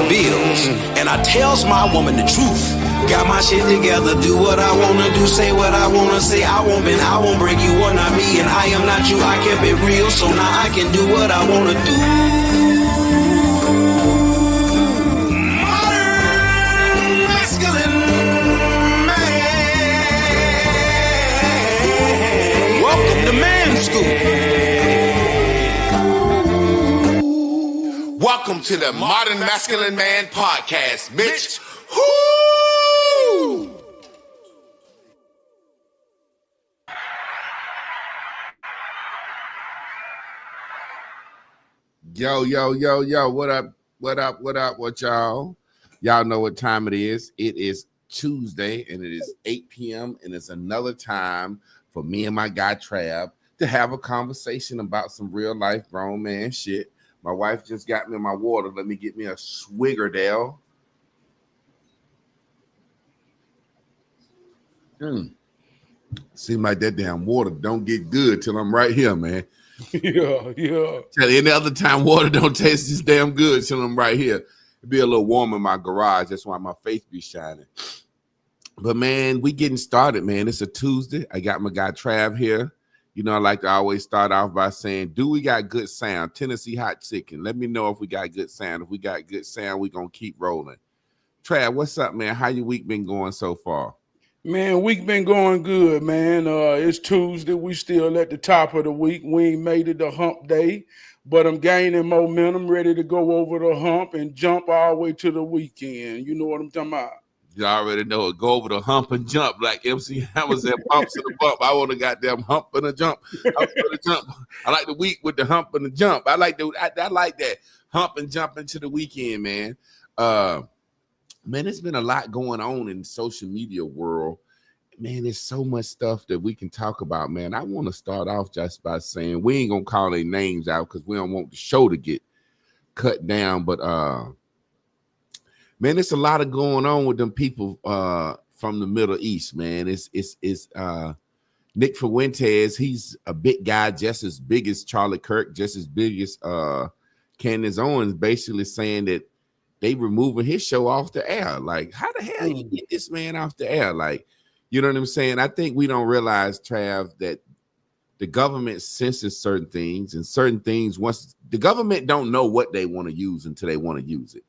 bills. And I tells my woman the truth. Got my shit together, do what I wanna do, say what I wanna say. I won't bend, I won't break, you are not me, and I am not you. I kept it real, so now I can do what I wanna do. Modern masculine man. Welcome to Man School. Welcome to the Modern Masculine Man Podcast, Mitch. Woo! Yo, what up, what y'all? Y'all know what time it is. It is Tuesday, and it is 8 p.m., and it's another time for me and my guy, TRAB, to have a conversation about some real-life grown man shit. My wife just got me my water. Let me get me a swigger, Dale. Seems like that damn water don't get good till I'm right here, man. Yeah. Tell any other time water don't taste this damn good till I'm right here. It'd be a little warm in my garage. That's why my face be shining. But man, we getting started, man. It's a Tuesday. I got my guy Trav here. You know, I like to always start off by saying, do we got good sound? Tennessee Hot Chicken. Let me know if we got good sound. If we got good sound, we gonna keep rolling. Trav, what's up, man? How your week been going so far? Man, week been going good, man. It's Tuesday. We still at the top of the week. We ain't made it the hump day, but I'm gaining momentum, ready to go over the hump and jump all the way to the weekend. You know what I'm talking about? You already know it. Go over the hump and jump like MC Hammer said, bumps and a bump. I want a goddamn hump and a jump. Hump and a jump. I like the week with the hump and the jump. I like that hump and jump into the weekend, man. Man, there's been a lot going on in the social media world. Man, there's so much stuff that we can talk about, man. I want to start off just by saying we ain't going to call their names out because we don't want the show to get cut down. But, man, there's a lot of going on with them people from the Middle East, man. It's Nick Fuentes. He's a big guy, just as big as Charlie Kirk, just as big as Candace Owens, basically saying that they removing his show off the air. Like, how the hell you get this man off the air? Like, you know what I'm saying? I think we don't realize, Trav, that the government senses certain things, and certain things, once the government don't know what they want to use until they want to use it.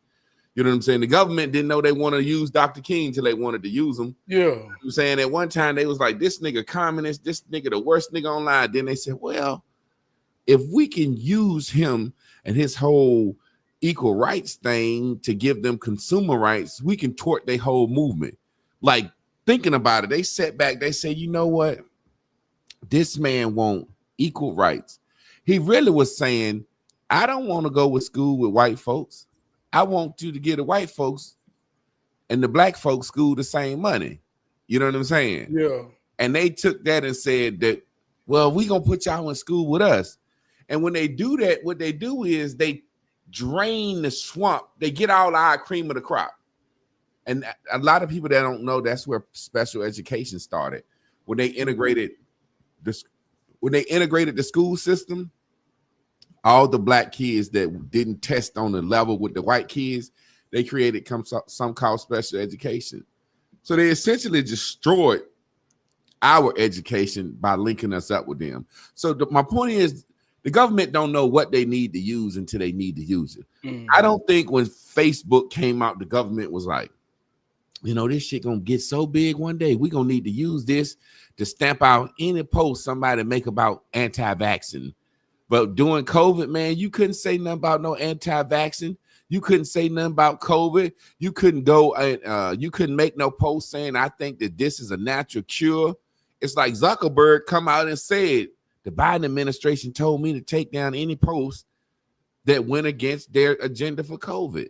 You know what I'm saying? The government didn't know they want to use Dr. King till they wanted to use him. Yeah. You know what I'm saying? At one time, they was like, this nigga communist, this nigga the worst nigga online. Then they said, well, if we can use him and his whole equal rights thing to give them consumer rights, we can tort their whole movement. Like, thinking about it, they sat back, they say, you know what? This man want equal rights. He really was saying, I don't want to go to school with white folks. I want you to give the white folks and the black folks school the same money. You know what I'm saying? Yeah. And they took that and said that, well, we gonna put y'all in school with us. And when they do that, what they do is they drain the swamp. They get all our cream of the crop. And a lot of people that don't know, that's where special education started. When they integrated the school system, all the black kids that didn't test on the level with the white kids, they created some called special education. So they essentially destroyed our education by linking us up with them. So my point is, the government don't know what they need to use until they need to use it. I don't think when Facebook came out, the government was like, you know, this shit gonna get so big one day, we gonna need to use this to stamp out any post somebody make about anti-vaccine. But during COVID, man, you couldn't say nothing about no anti-vaccine. You couldn't say nothing about COVID. You couldn't go and you couldn't make no post saying, I think that this is a natural cure. It's like Zuckerberg come out and said, the Biden administration told me to take down any post that went against their agenda for COVID.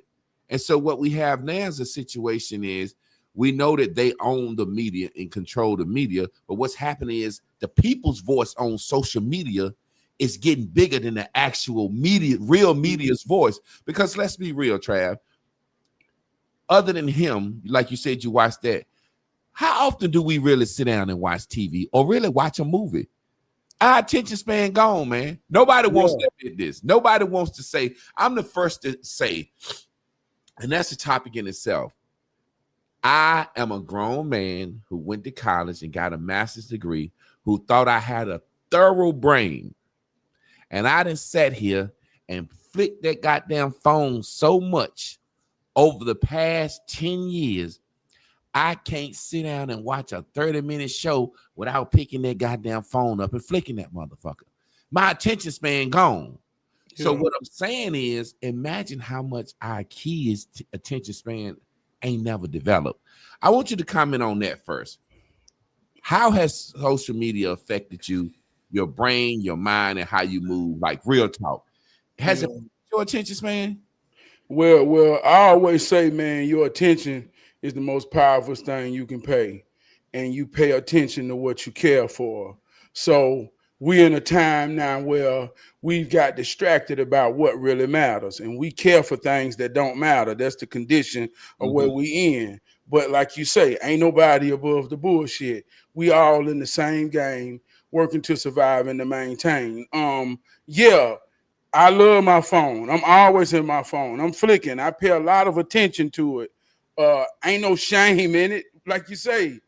And so what we have now as a situation is we know that they own the media and control the media. But what's happening is the people's voice on social media is getting bigger than the actual media, real media's voice. Because let's be real, Trav, other than him, like you said, you watched that. How often do we really sit down and watch TV or really watch a movie? Our attention span gone, man. Nobody wants to admit this. Nobody wants to say, I'm the first to say, And that's a topic in itself. I am a grown man who went to college and got a master's degree, who thought I had a thorough brain. And I done sat here and flicked that goddamn phone so much over the past 10 years, I can't sit down and watch a 30-minute show without picking that goddamn phone up and flicking that motherfucker. My attention span gone. So what I'm saying is, imagine how much our kids' attention span ain't never developed. I want you to comment on that first. How has social media affected you, your brain, your mind, and how you move? Like real talk. Has it your attention span? Well, I always say, man, your attention is the most powerful thing you can pay, and you pay attention to what you care for. So we're in a time now where we've got distracted about what really matters, and we care for things that don't matter. That's the condition of where we in. But like you say, ain't nobody above the bullshit. We all in the same game, working to survive and to maintain. Yeah. I love my phone. I'm always in my phone. I'm flicking. I pay a lot of attention to it. Ain't no shame in it. Like you say,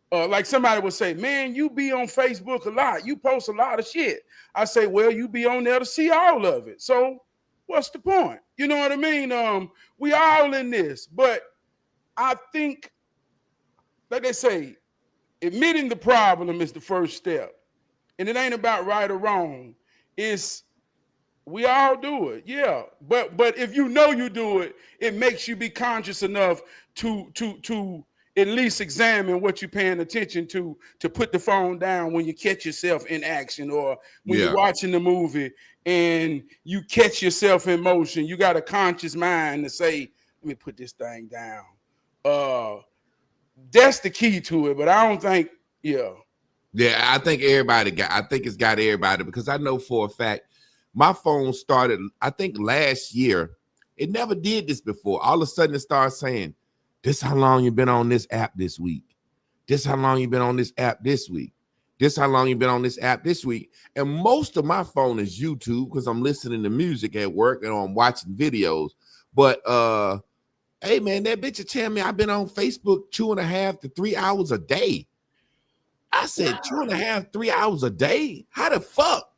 like somebody would say, man, you be on Facebook a lot. You post a lot of shit. I say, well, you be on there to see all of it. So what's the point? You know what I mean? We all in this. But I think, like they say, admitting the problem is the first step. And it ain't about right or wrong. We all do it, yeah. But if you know you do it, it makes you be conscious enough to at least examine what you're paying attention to put the phone down when you catch yourself in action, or when you're watching the movie and you catch yourself in motion. You got a conscious mind to say, let me put this thing down. That's the key to it, but I don't think, Yeah, I think it's got everybody, because I know for a fact my phone started, I think last year. It never did this before. All of a sudden it starts saying, this how long you been on this app this week. This how long you been on this app this week. This how long you been on this app this week. And most of my phone is YouTube, because I'm listening to music at work and I'm watching videos. But hey man, that bitch will tell me I've been on Facebook 2.5 to 3 hours a day. I said 2.5, 3 hours a day? How the fuck?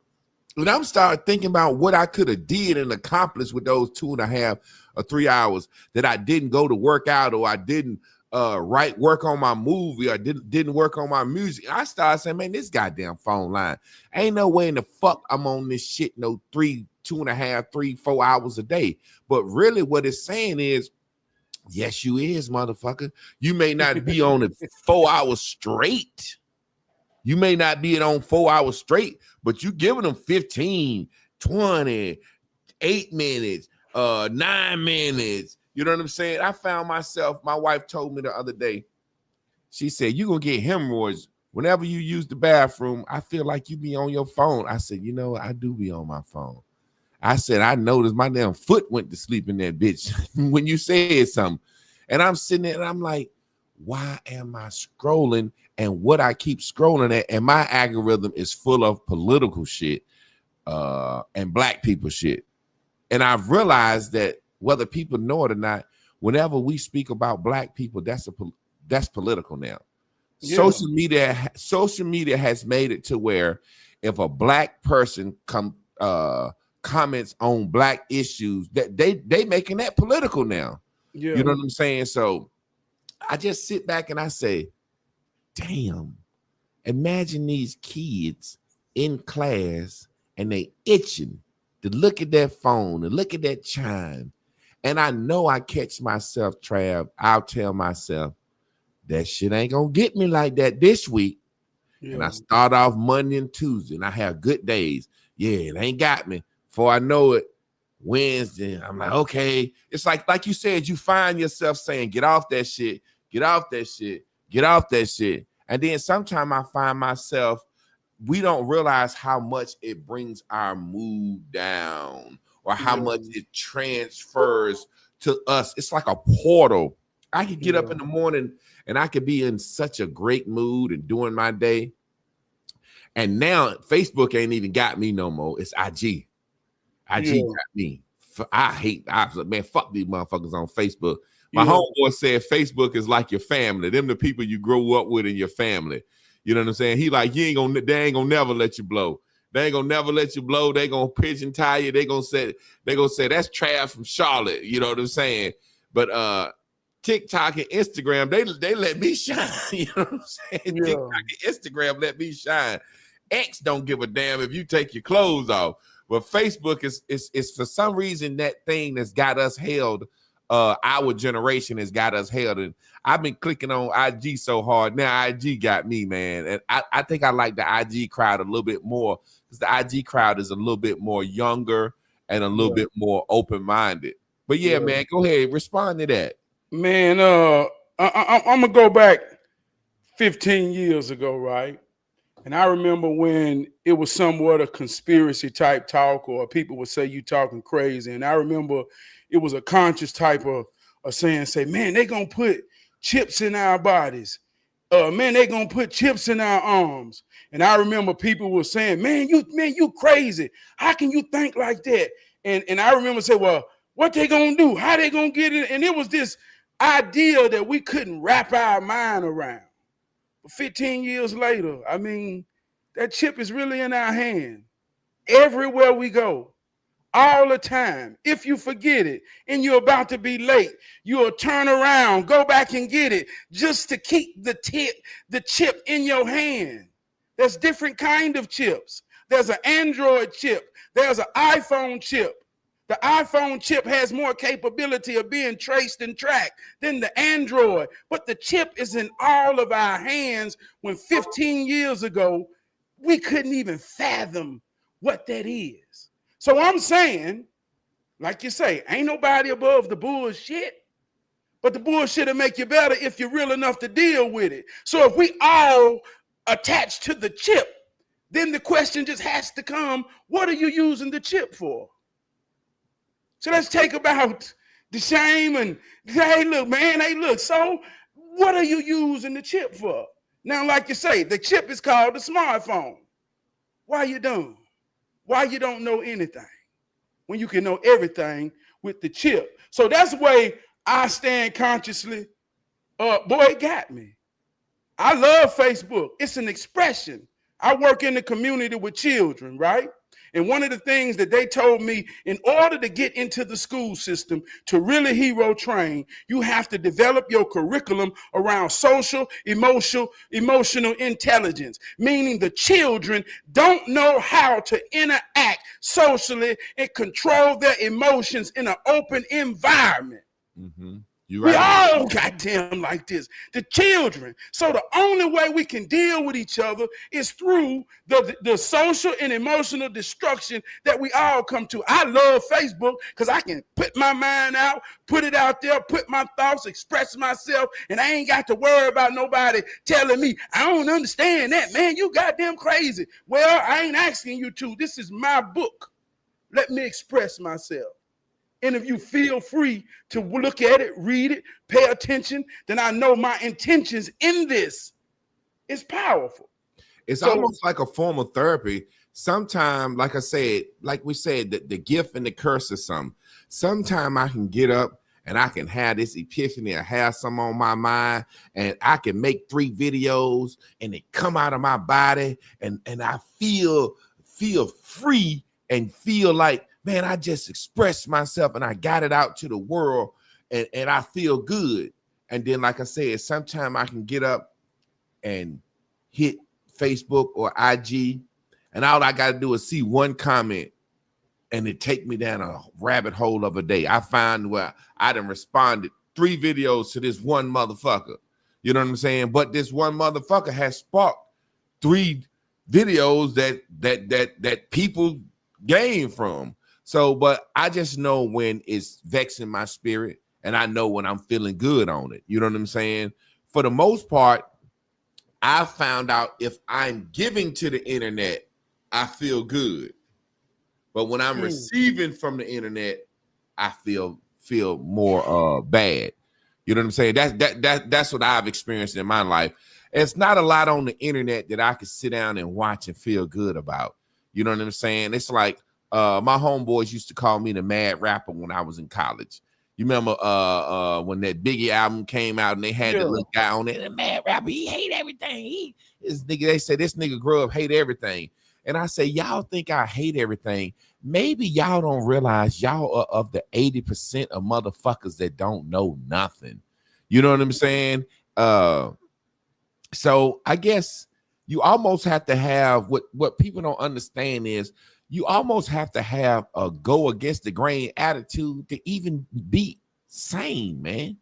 When I'm starting thinking about what I could have did and accomplished with those 2.5 or 3 hours that I didn't go to work out, or I didn't work on my movie, or didn't work on my music, I started saying, man, this goddamn phone line, ain't no way in the fuck I'm on this shit no 2.5, 3, 4 hours a day. But really what it's saying is, yes, you is, motherfucker. You may not be on it 4 hours straight. You may not be on 4 hours straight, but you giving them 15, 20, 8 minutes, 9 minutes. You know what I'm saying? I found myself, my wife told me the other day, she said, you're going to get hemorrhoids. Whenever you use the bathroom, I feel like you be on your phone. I said, you know, I do be on my phone. I said, I noticed my damn foot went to sleep in that bitch when you said something. And I'm sitting there and I'm like, why am I scrolling? And what I keep scrolling at, and my algorithm is full of political shit and black people shit. And I've realized that whether people know it or not, whenever we speak about black people, that's political now. Yeah. Social media has made it to where if a black person comments on black issues, that they making that political now. Yeah. You know what I'm saying? So I just sit back and I say, damn, imagine these kids in class and they itching to look at their phone and look at that chime. And I know I catch myself, Trav, I'll tell myself, that shit ain't gonna get me like that this week. Yeah. And I start off Monday and Tuesday and I have good days. Yeah, it ain't got me. Before I know it, Wednesday, I'm like, okay. It's like you said, you find yourself saying, get off that shit, get off that shit, get off that shit. And then sometimes I find myself, we don't realize how much it brings our mood down, or how much it transfers to us. It's like a portal. I could get up in the morning and I could be in such a great mood and doing my day. And now Facebook ain't even got me no more. It's IG. IG got me. Man, fuck these motherfuckers on Facebook. My Yeah. homeboy said Facebook is like your family. Them the people you grow up with in your family. You know what I'm saying? He like, they ain't gonna never let you blow. They ain't gonna never let you blow. They gonna pigeon tie you. They gonna say that's TRAB from Charlotte. You know what I'm saying? But TikTok and Instagram, they let me shine. You know what I'm saying? Yeah. TikTok and Instagram let me shine. X don't give a damn if you take your clothes off. But Facebook is for some reason that thing that's got us held. Our generation has got us held, and I've been clicking on IG so hard. Now IG got me, man, and I think I like the IG crowd a little bit more because the IG crowd is a little bit more younger and a little bit more open-minded. But yeah, man, go ahead, respond to that. Man, I'm gonna go back 15 years ago, right? And I remember when it was somewhat a conspiracy type talk, or people would say you talking crazy. And I remember it was a conscious type of say, man, they gonna put chips in our bodies. Man, they gonna put chips in our arms. And I remember people were saying, man, you crazy. How can you think like that? And I remember saying, well, what they gonna do? How they gonna get it? And it was this idea that we couldn't wrap our mind around. 15 years later, I mean, that chip is really in our hand. Everywhere we go, all the time. If you forget it and you're about to be late, you'll turn around, go back and get it just to keep the chip in your hand. There's different kind of chips. There's an Android chip. There's an iPhone chip. The iPhone chip has more capability of being traced and tracked than the Android, but the chip is in all of our hands when 15 years ago, we couldn't even fathom what that is. So I'm saying, like you say, ain't nobody above the bullshit, but the bullshit will make you better if you're real enough to deal with it. So if we all attach to the chip, then the question just has to come, what are you using the chip for? So let's take about the shame and say, hey, look, man, so what are you using the chip for? Now, like you say, the chip is called the smartphone. Why you dumb? Why you don't know anything when you can know everything with the chip? So that's the way I stand consciously. Boy, it got me. I love Facebook. It's an expression. I work in the community with children, right? And one of the things that they told me, in order to get into the school system to really hero train, you have to develop your curriculum around social, emotional intelligence, meaning the children don't know how to interact socially and control their emotions in an open environment. Mm-hmm. We all goddamn like this, the children. So the only way we can deal with each other is through the social and emotional destruction that we all come to. I love Facebook because I can put my mind out, put it out there, put my thoughts, express myself, and I ain't got to worry about nobody telling me, I don't understand that, man, you goddamn crazy. Well, I ain't asking you to. This is my book. Let me express myself. And if you feel free to look at it, read it, pay attention, then I know my intentions in this is powerful. It's almost like a form of therapy. Sometimes, like I said, like we said, the gift and the curse is something. Sometimes I can get up and I can have this epiphany or have some on my mind, and I can make 3 videos and they come out of my body, and I feel free and feel like, man, I just expressed myself and I got it out to the world, and I feel good. And then, like I said, sometimes I can get up and hit Facebook or IG, and all I got to do is see one comment, and it take me down a rabbit hole of a day. I find where I done responded 3 videos to this one motherfucker. You know what I'm saying? But this one motherfucker has sparked 3 videos that people gain from. So, but I just know when it's vexing my spirit, and I know when I'm feeling good on it. You know what I'm saying? For the most part, I found out if I'm giving to the internet, I feel good. But when I'm receiving from the internet, I feel more bad. You know what I'm saying? That's what I've experienced in my life. It's not a lot on the internet that I could sit down and watch and feel good about. You know what I'm saying? It's like my homeboys used to call me the mad rapper when I was in college. You remember when that Biggie album came out and they had the little guy on it, the mad rapper, he hate everything. They say this nigga grew up hate everything. And I say, y'all think I hate everything. Maybe y'all don't realize y'all are of the 80% of motherfuckers that don't know nothing. You know what I'm saying? So I guess you almost have to have what people don't understand is you almost have to have a go against the grain attitude to even be sane, man.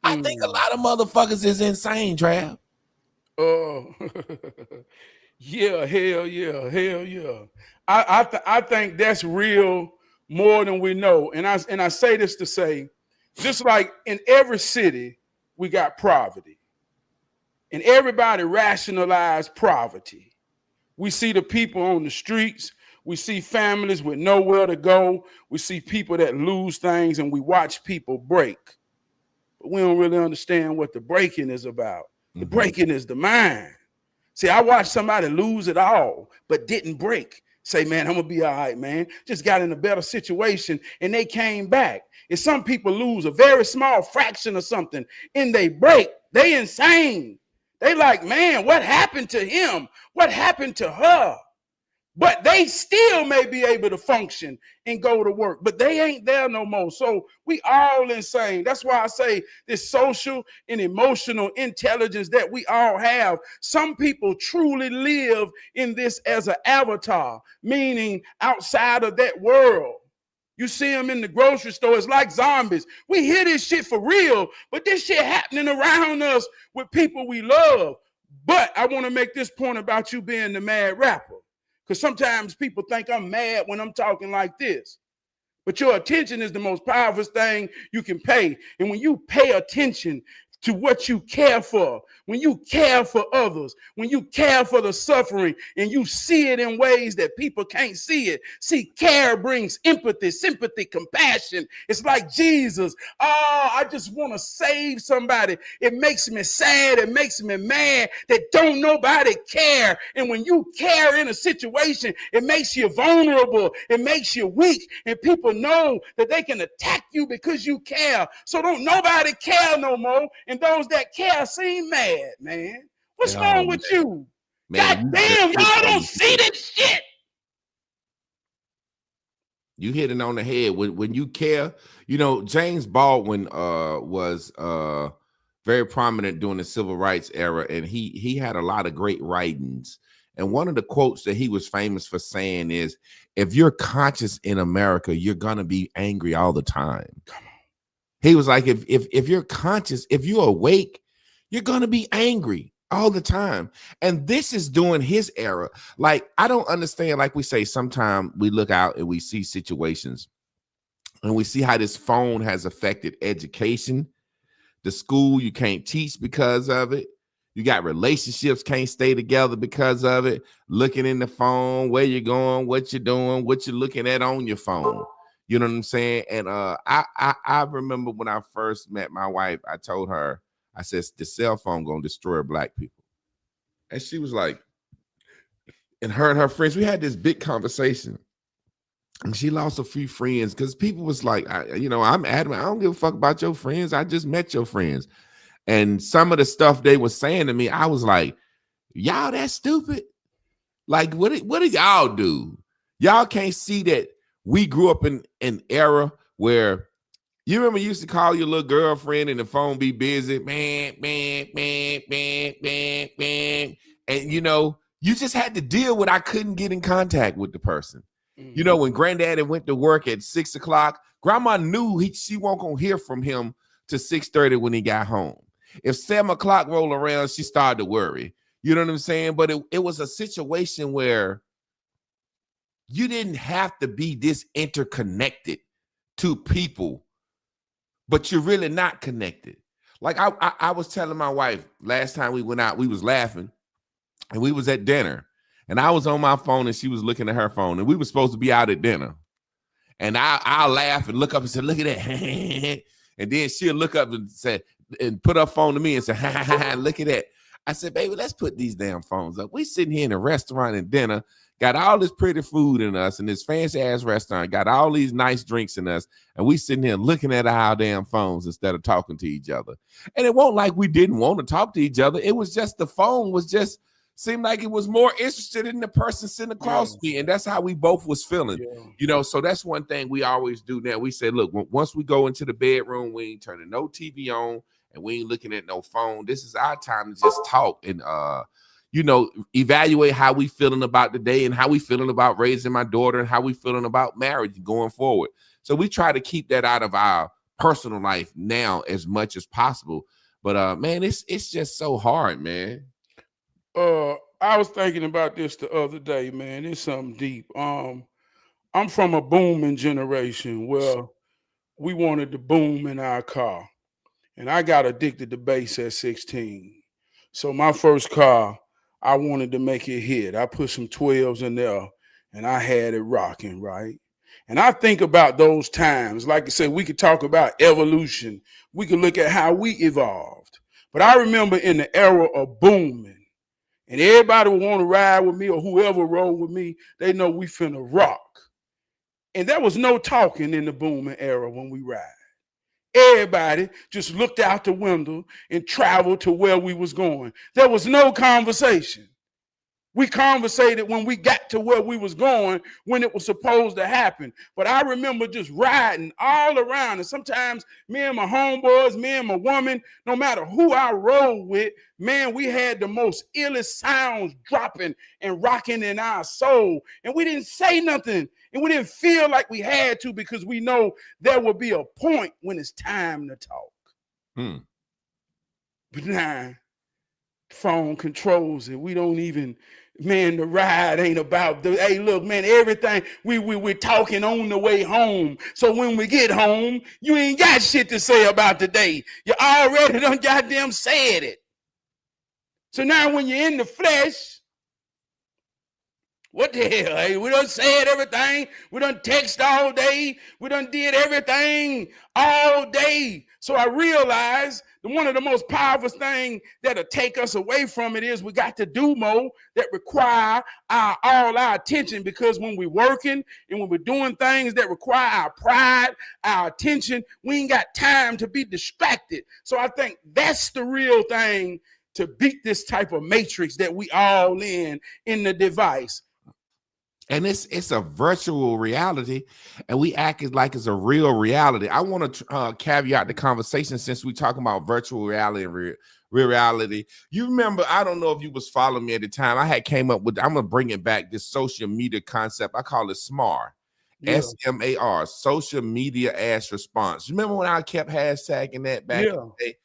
I think a lot of motherfuckers is insane, Trav. Yeah, hell yeah. I think that's real more than we know. And I say this to say, just like in every city, we got poverty. And everybody rationalize poverty. We see the people on the streets. We see families with nowhere to go. We see people that lose things, and we watch people break. But we don't really understand what the breaking is about. The breaking is the mind. See, I watched somebody lose it all, but didn't break. Say, man, I'm going to be all right, man. Just got in a better situation, and they came back. And some people lose a very small fraction of something, and they break. They insane. They like, man, what happened to him? What happened to her? But they still may be able to function and go to work, but they ain't there no more. So we all insane. That's why I say this social and emotional intelligence that we all have. Some people truly live in this as an avatar, meaning outside of that world. You see them in the grocery store, it's like zombies. We hear this shit for real, but this shit happening around us with people we love. But I want to make this point about you being the mad rapper. Because sometimes people think I'm mad when I'm talking like this. But your attention is the most powerful thing you can pay. And when you pay attention to what you care for, when you care for others, when you care for the suffering, and you see it in ways that people can't see it. See, care brings empathy, sympathy, compassion. It's like Jesus. Oh, I just want to save somebody. It makes me sad. It makes me mad that don't nobody care. And when you care in a situation, it makes you vulnerable. It makes you weak. And people know that they can attack you because you care. So don't nobody care no more. And those that care seem mad, man. What's wrong with you? Man, God damn, y'all don't see this shit. You hit it on the head. When you care, you know, James Baldwin was very prominent during the civil rights era, and he had a lot of great writings. And one of the quotes that he was famous for saying is, if you're conscious in America, you're gonna be angry all the time. Come on. He was like, if you're conscious, if you're awake, you're going to be angry all the time. And this is during his era. Like, I don't understand. Like we say, sometimes we look out and we see situations and we see how this phone has affected education. The school, you can't teach because of it. You got relationships can't stay together because of it. Looking in the phone, where you're going, what you're doing, what you're looking at on your phone. You know what I'm saying? And I remember when I first met my wife, I told her, I said, the cell phone gonna destroy black people. And she was like, and her and her friends, we had this big conversation. And she lost a few friends because people was like, I'm adamant. I don't give a fuck about your friends. I just met your friends. And some of the stuff they were saying to me, I was like, y'all that stupid? Like, what do y'all do? Y'all can't see that we grew up in an era where you remember you used to call your little girlfriend and the phone be busy, man. And, you know, you just had to deal with I couldn't get in contact with the person. Mm-hmm. You know, when granddaddy went to work at 6 o'clock, grandma knew she wasn't going to hear from him to 6:30 when he got home. If 7 o'clock rolled around, she started to worry. You know what I'm saying? But it was a situation where you didn't have to be this interconnected to people, but you're really not connected. Like I was telling my wife last time we went out, we was laughing and we was at dinner and I was on my phone and she was looking at her phone and we were supposed to be out at dinner. And I'll laugh and look up and say, look at that. And then she'll look up and say, and put her phone to me and say, ha, ha, ha, look at that. I said, baby, let's put these damn phones up. We sitting here in a restaurant and dinner, got all this pretty food in us and this fancy ass restaurant, got all these nice drinks in us, and we sitting here looking at our damn phones instead of talking to each other. And it wasn't like we didn't want to talk to each other. It was just the phone was just seemed like it was more interested in the person sitting across me, and that's how we both was feeling. So that's one thing we always do now. We say, look, once we go into the bedroom, we ain't turning no TV on and we ain't looking at no phone. This is our time to just talk and evaluate how we feeling about the day and how we feeling about raising my daughter and how we feeling about marriage going forward. So we try to keep that out of our personal life now as much as possible. But man, it's just so hard, man. I was thinking about this the other day, man. It's something deep. I'm from a booming generation where we wanted to boom in our car. And I got addicted to bass at 16. So my first car, I wanted to make it hit. I put some 12s in there and I had it rocking, right? And I think about those times. Like I said, we could talk about evolution. We could look at how we evolved. But I remember in the era of booming, and everybody would want to ride with me, or whoever rode with me, they know we finna rock. And there was no talking in the booming era when we ride. Everybody just looked out the window and traveled to where we was going. There was no conversation. We conversated when we got to where we was going, when it was supposed to happen. But I remember just riding all around. And sometimes me and my homeboys, me and my woman, no matter who I rode with, man, we had the most illest sounds dropping and rocking in our soul. And we didn't say nothing. And we didn't feel like we had to, because we know there will be a point when it's time to talk. But now, phone controls it. We don't even, man, the ride ain't about the, hey, look, man, everything, we're talking on the way home. So when we get home, you ain't got shit to say about the day. You already done goddamn said it. So now when you're in the flesh, what the hell? Hey, we done said everything. We done text all day. We done did everything all day. So I realized that one of the most powerful things that'll take us away from it is we got to do more that require all our attention, because when we're working and when we're doing things that require our pride, our attention, we ain't got time to be distracted. So I think that's the real thing to beat this type of matrix that we all in the device. And it's a virtual reality, and we act like it's a real reality. I want to caveat the conversation, since we talking about virtual reality and real reality. You remember, I don't know if you was following me at the time, I had came up with, I'm going to bring it back, this social media concept. I call it SMAR. SMAR, social media as response. Remember when I kept hashtagging that back in the day?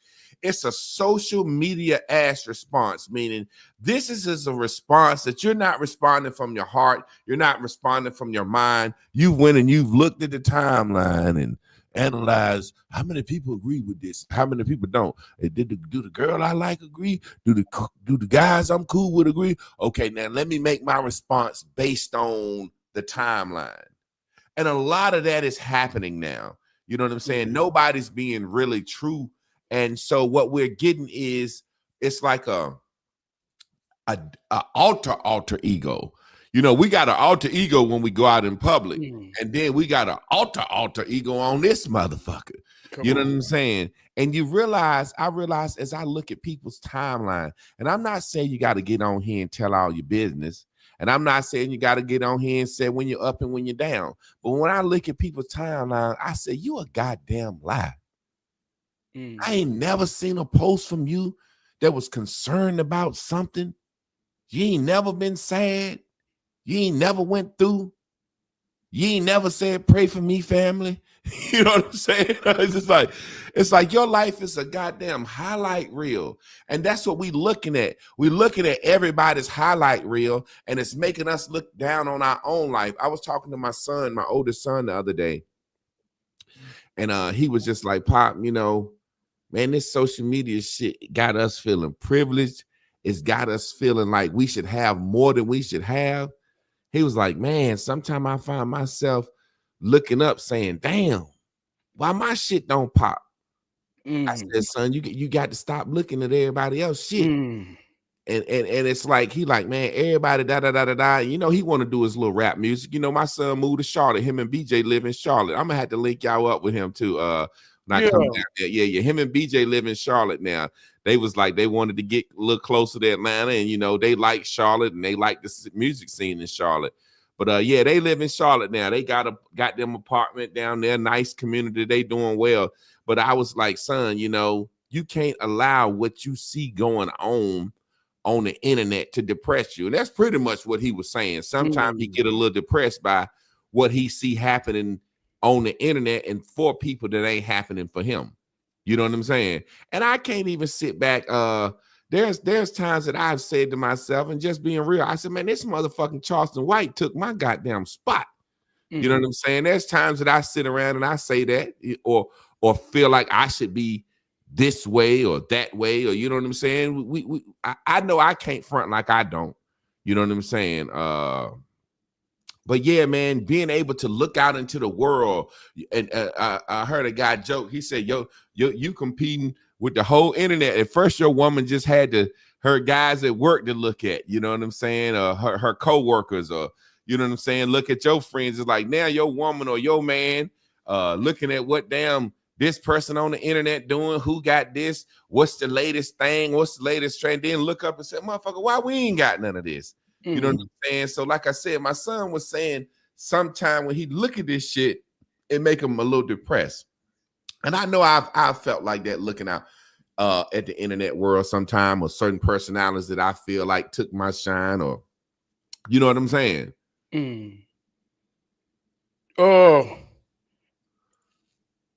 It's a social media ass response, meaning this is a response that you're not responding from your heart. You're not responding from your mind. You went and you've looked at the timeline and analyzed how many people agree with this, how many people don't. Do the girl I like agree? Do the guys I'm cool with agree? Okay, now let me make my response based on the timeline. And a lot of that is happening now. You know what I'm saying? Nobody's being really true. And so what we're getting is, it's like a alter ego. You know, we got an alter ego when we go out in public, and then we got an alter ego on this motherfucker. You know what I'm saying? And I realize as I look at people's timeline, and I'm not saying you got to get on here and tell all your business, and I'm not saying you got to get on here and say when you're up and when you're down. But when I look at people's timeline, I say, you a goddamn lie. I ain't never seen a post from you that was concerned about something. You ain't never been sad. You ain't never went through. You ain't never said, pray for me, family. You know what I'm saying? It's like your life is a goddamn highlight reel. And that's what we looking at. We're looking at everybody's highlight reel, and it's making us look down on our own life. I was talking to my son, my oldest son, the other day. And he was just like, Pop, you know, man, this social media shit got us feeling privileged. It's got us feeling like we should have more than we should have. He was like, man, sometimes I find myself looking up saying, damn, why my shit don't pop? I said, son, you got to stop looking at everybody else shit. and it's like he like, man, everybody da da da da da. You know, he want to do his little rap music. You know, my son moved to Charlotte. Him and BJ live in Charlotte. I'm gonna have to link y'all up with him too. When I come down there. Yeah. Him and BJ live in Charlotte now. They was like they wanted to get a little closer to Atlanta, and you know, they like Charlotte and they like the music scene in Charlotte. But yeah, they live in Charlotte now. They got them apartment down there, nice community. They doing well. But I was like, son, you know, you can't allow what you see going on the internet to depress you. And that's pretty much what he was saying. Sometimes he get a little depressed by what he see happening on the internet and for people that ain't happening for him. You know what I'm saying? And I can't even sit back. There's times that I've said to myself, and just being real, I said, man, this motherfucking Charleston White took my goddamn spot. You know what I'm saying? There's times that I sit around and I say that, or feel like I should be this way or that way, or you know what I'm saying? I know I can't front like I don't. You know what I'm saying? But yeah, man, being able to look out into the world, and I heard a guy joke. He said, "Yo, you competing with the whole internet. At first, your woman just had her guys at work to look at. You know what I'm saying? Her coworkers, or you know what I'm saying? Look at your friends. It's like now your woman or your man looking at what damn this person on the internet doing, who got this, what's the latest thing, what's the latest trend, then look up and say, motherfucker, why we ain't got none of this? You know what I'm saying? So like I said, my son was saying sometime when he look at this shit, it make him a little depressed. And I know I've felt like that looking out at the internet world sometime, or certain personalities that I feel like took my shine, or you know what I'm saying? Oh,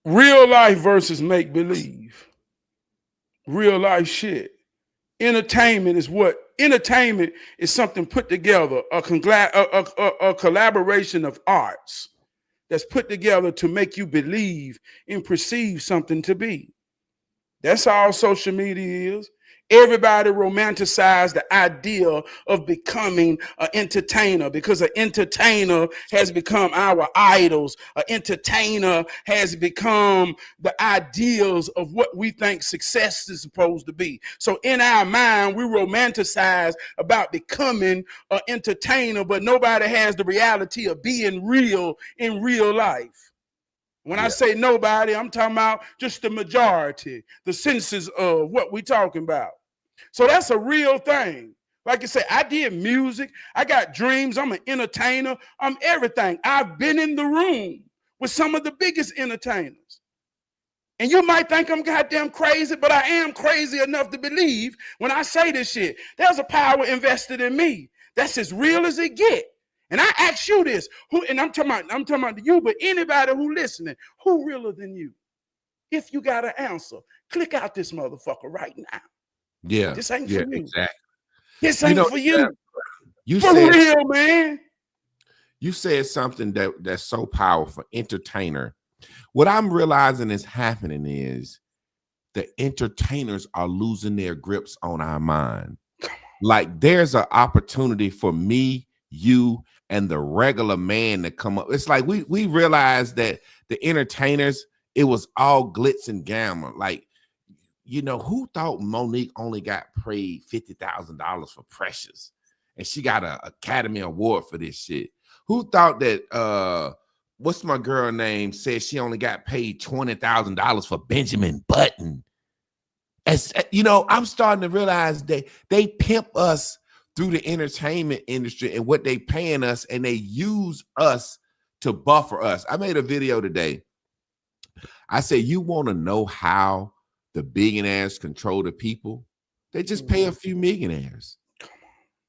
real life versus make believe. Real life shit. Entertainment is something put together, a collaboration of arts that's put together to make you believe and perceive something to be. That's all social media is. Everybody romanticized the idea of becoming an entertainer, because an entertainer has become our idols. An entertainer has become the ideals of what we think success is supposed to be. So in our mind, we romanticize about becoming an entertainer, but nobody has the reality of being real in real life. When I say nobody, I'm talking about just the majority, the census of what we talking about. So that's a real thing. Like I said, I did music. I got dreams. I'm an entertainer. I'm everything. I've been in the room with some of the biggest entertainers. And you might think I'm goddamn crazy, but I am crazy enough to believe when I say this shit. There's a power invested in me. That's as real as it get. And I ask you this, and I'm talking about you, but anybody who listening, who realer than you? If you got an answer, click out this motherfucker right now. Yeah, this ain't for you. Exactly. This ain't for you. You for said, real, man. You said something that's so powerful. Entertainer. What I'm realizing is happening is the entertainers are losing their grips on our mind. Like there's an opportunity for me, you, and the regular man to come up. It's like we realized that the entertainers, it was all glitz and glamour. Like, you know, who thought Monique only got paid $50,000 for Precious, and she got an Academy Award for this shit? Who thought that what's my girl name said she only got paid $20,000 for Benjamin Button? As you know, I'm starting to realize that they pimp us through the entertainment industry and what they paying us, and they use us to buffer us. I made a video today. I said, you want to know how the billionaires control the people? They just pay a few millionaires.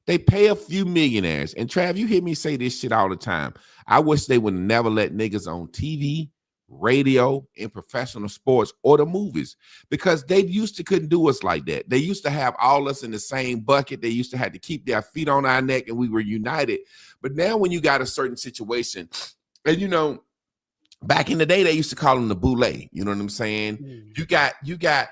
They pay a few millionaires. And Trav, you hear me say this shit all the time. I wish they would never let niggas on TV, radio, and professional sports or the movies, because they used to couldn't do us like that. They used to have all us in the same bucket. They used to have to keep their feet on our neck, and we were united. But now when you got a certain situation, and you know, back in the day, they used to call them the boule. You know what I'm saying? You got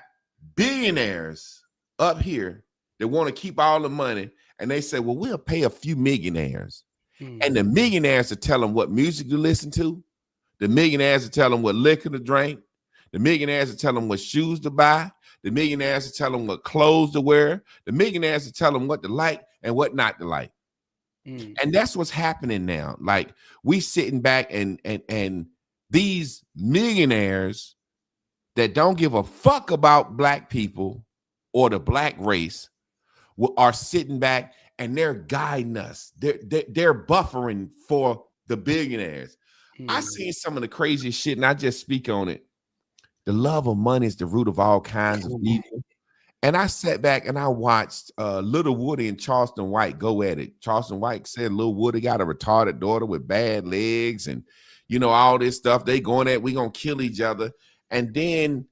billionaires up here that want to keep all the money, and they say, well, we'll pay a few millionaires. And the millionaires to tell them what music to listen to. The millionaires to tell them what liquor to drink. The millionaires to tell them what shoes to buy. The millionaires will tell them what clothes to wear. The millionaires will tell them what to like and what not to like. And that's what's happening now. Like we sitting back and these millionaires that don't give a fuck about black people or the black race are sitting back and they're guiding us. They're buffering for the billionaires. I seen some of the craziest shit, and I just speak on it. The love of money is the root of all kinds of evil. And I sat back and I watched Little Woody and Charleston White go at it. Charleston White said Little Woody got a retarded daughter with bad legs and, you know, all this stuff. They going at, we gonna kill each other. And then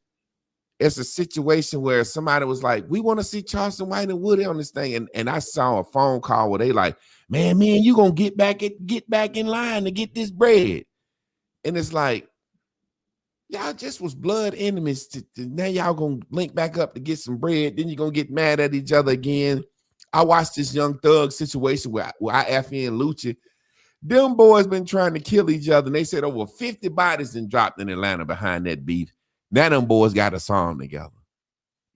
it's a situation where somebody was like, we want to see Charleston White and Woody on this thing. And I saw a phone call where they like, man, you gonna get back in line to get this bread. And it's like, y'all just was blood enemies. Now y'all gonna link back up to get some bread. Then you're gonna get mad at each other again. I watched this Young Thug situation where I F in Lucha. Them boys been trying to kill each other. And they said over 50 bodies been dropped in Atlanta behind that beef. Now them boys got a song together.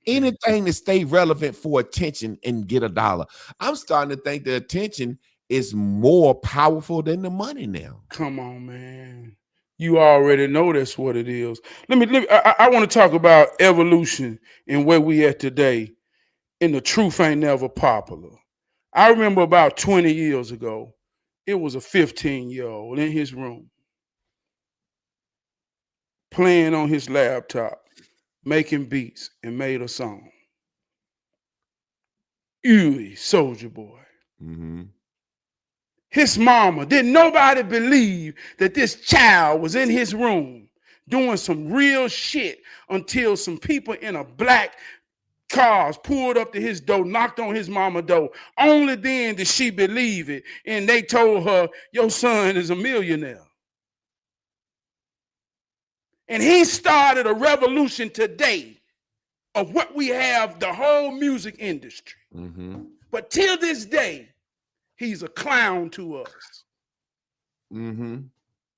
Anything to stay relevant for attention and get a dollar. I'm starting to think the attention is more powerful than the money now. Come on, man. You already know that's what it is. I want to talk about evolution and where we at today. And the truth ain't never popular. I remember about 20 years ago, it was a 15-year-old in his room playing on his laptop, making beats, and made a song. Huey, Soldier Boy. Mm-hmm. His mama, didn't nobody believe that this child was in his room doing some real shit until some people in a black cars pulled up to his door, knocked on his mama door. Only then did she believe it. And they told her, your son is a millionaire. And he started a revolution today of what we have, the whole music industry. Mm-hmm. But till this day, he's a clown to us. Mm-hmm.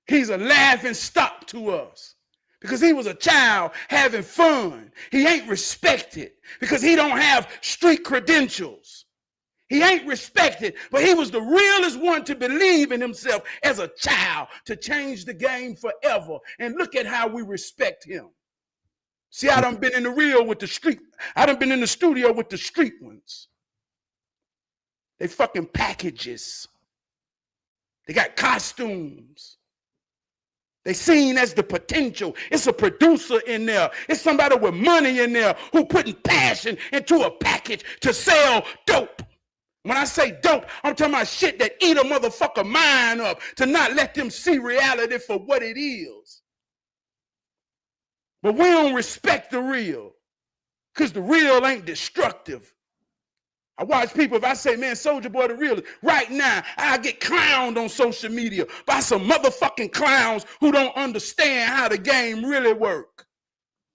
He's a laughing stock to us because he was a child having fun. He ain't respected because he don't have street credentials. He ain't respected, but he was the realest one to believe in himself as a child to change the game forever. And look at how we respect him. See, I done been in the real with the street. I done been in the studio with the street ones. They fucking packages. They got costumes. They seen as the potential. It's a producer in there. It's somebody with money in there who putting passion into a package to sell dope. When I say dope, I'm talking about shit that eat a motherfucker mind up to not let them see reality for what it is. But we don't respect the real because the real ain't destructive. I watch people, if I say, man, Soldier Boy the realest, right now, I get clowned on social media by some motherfucking clowns who don't understand how the game really work.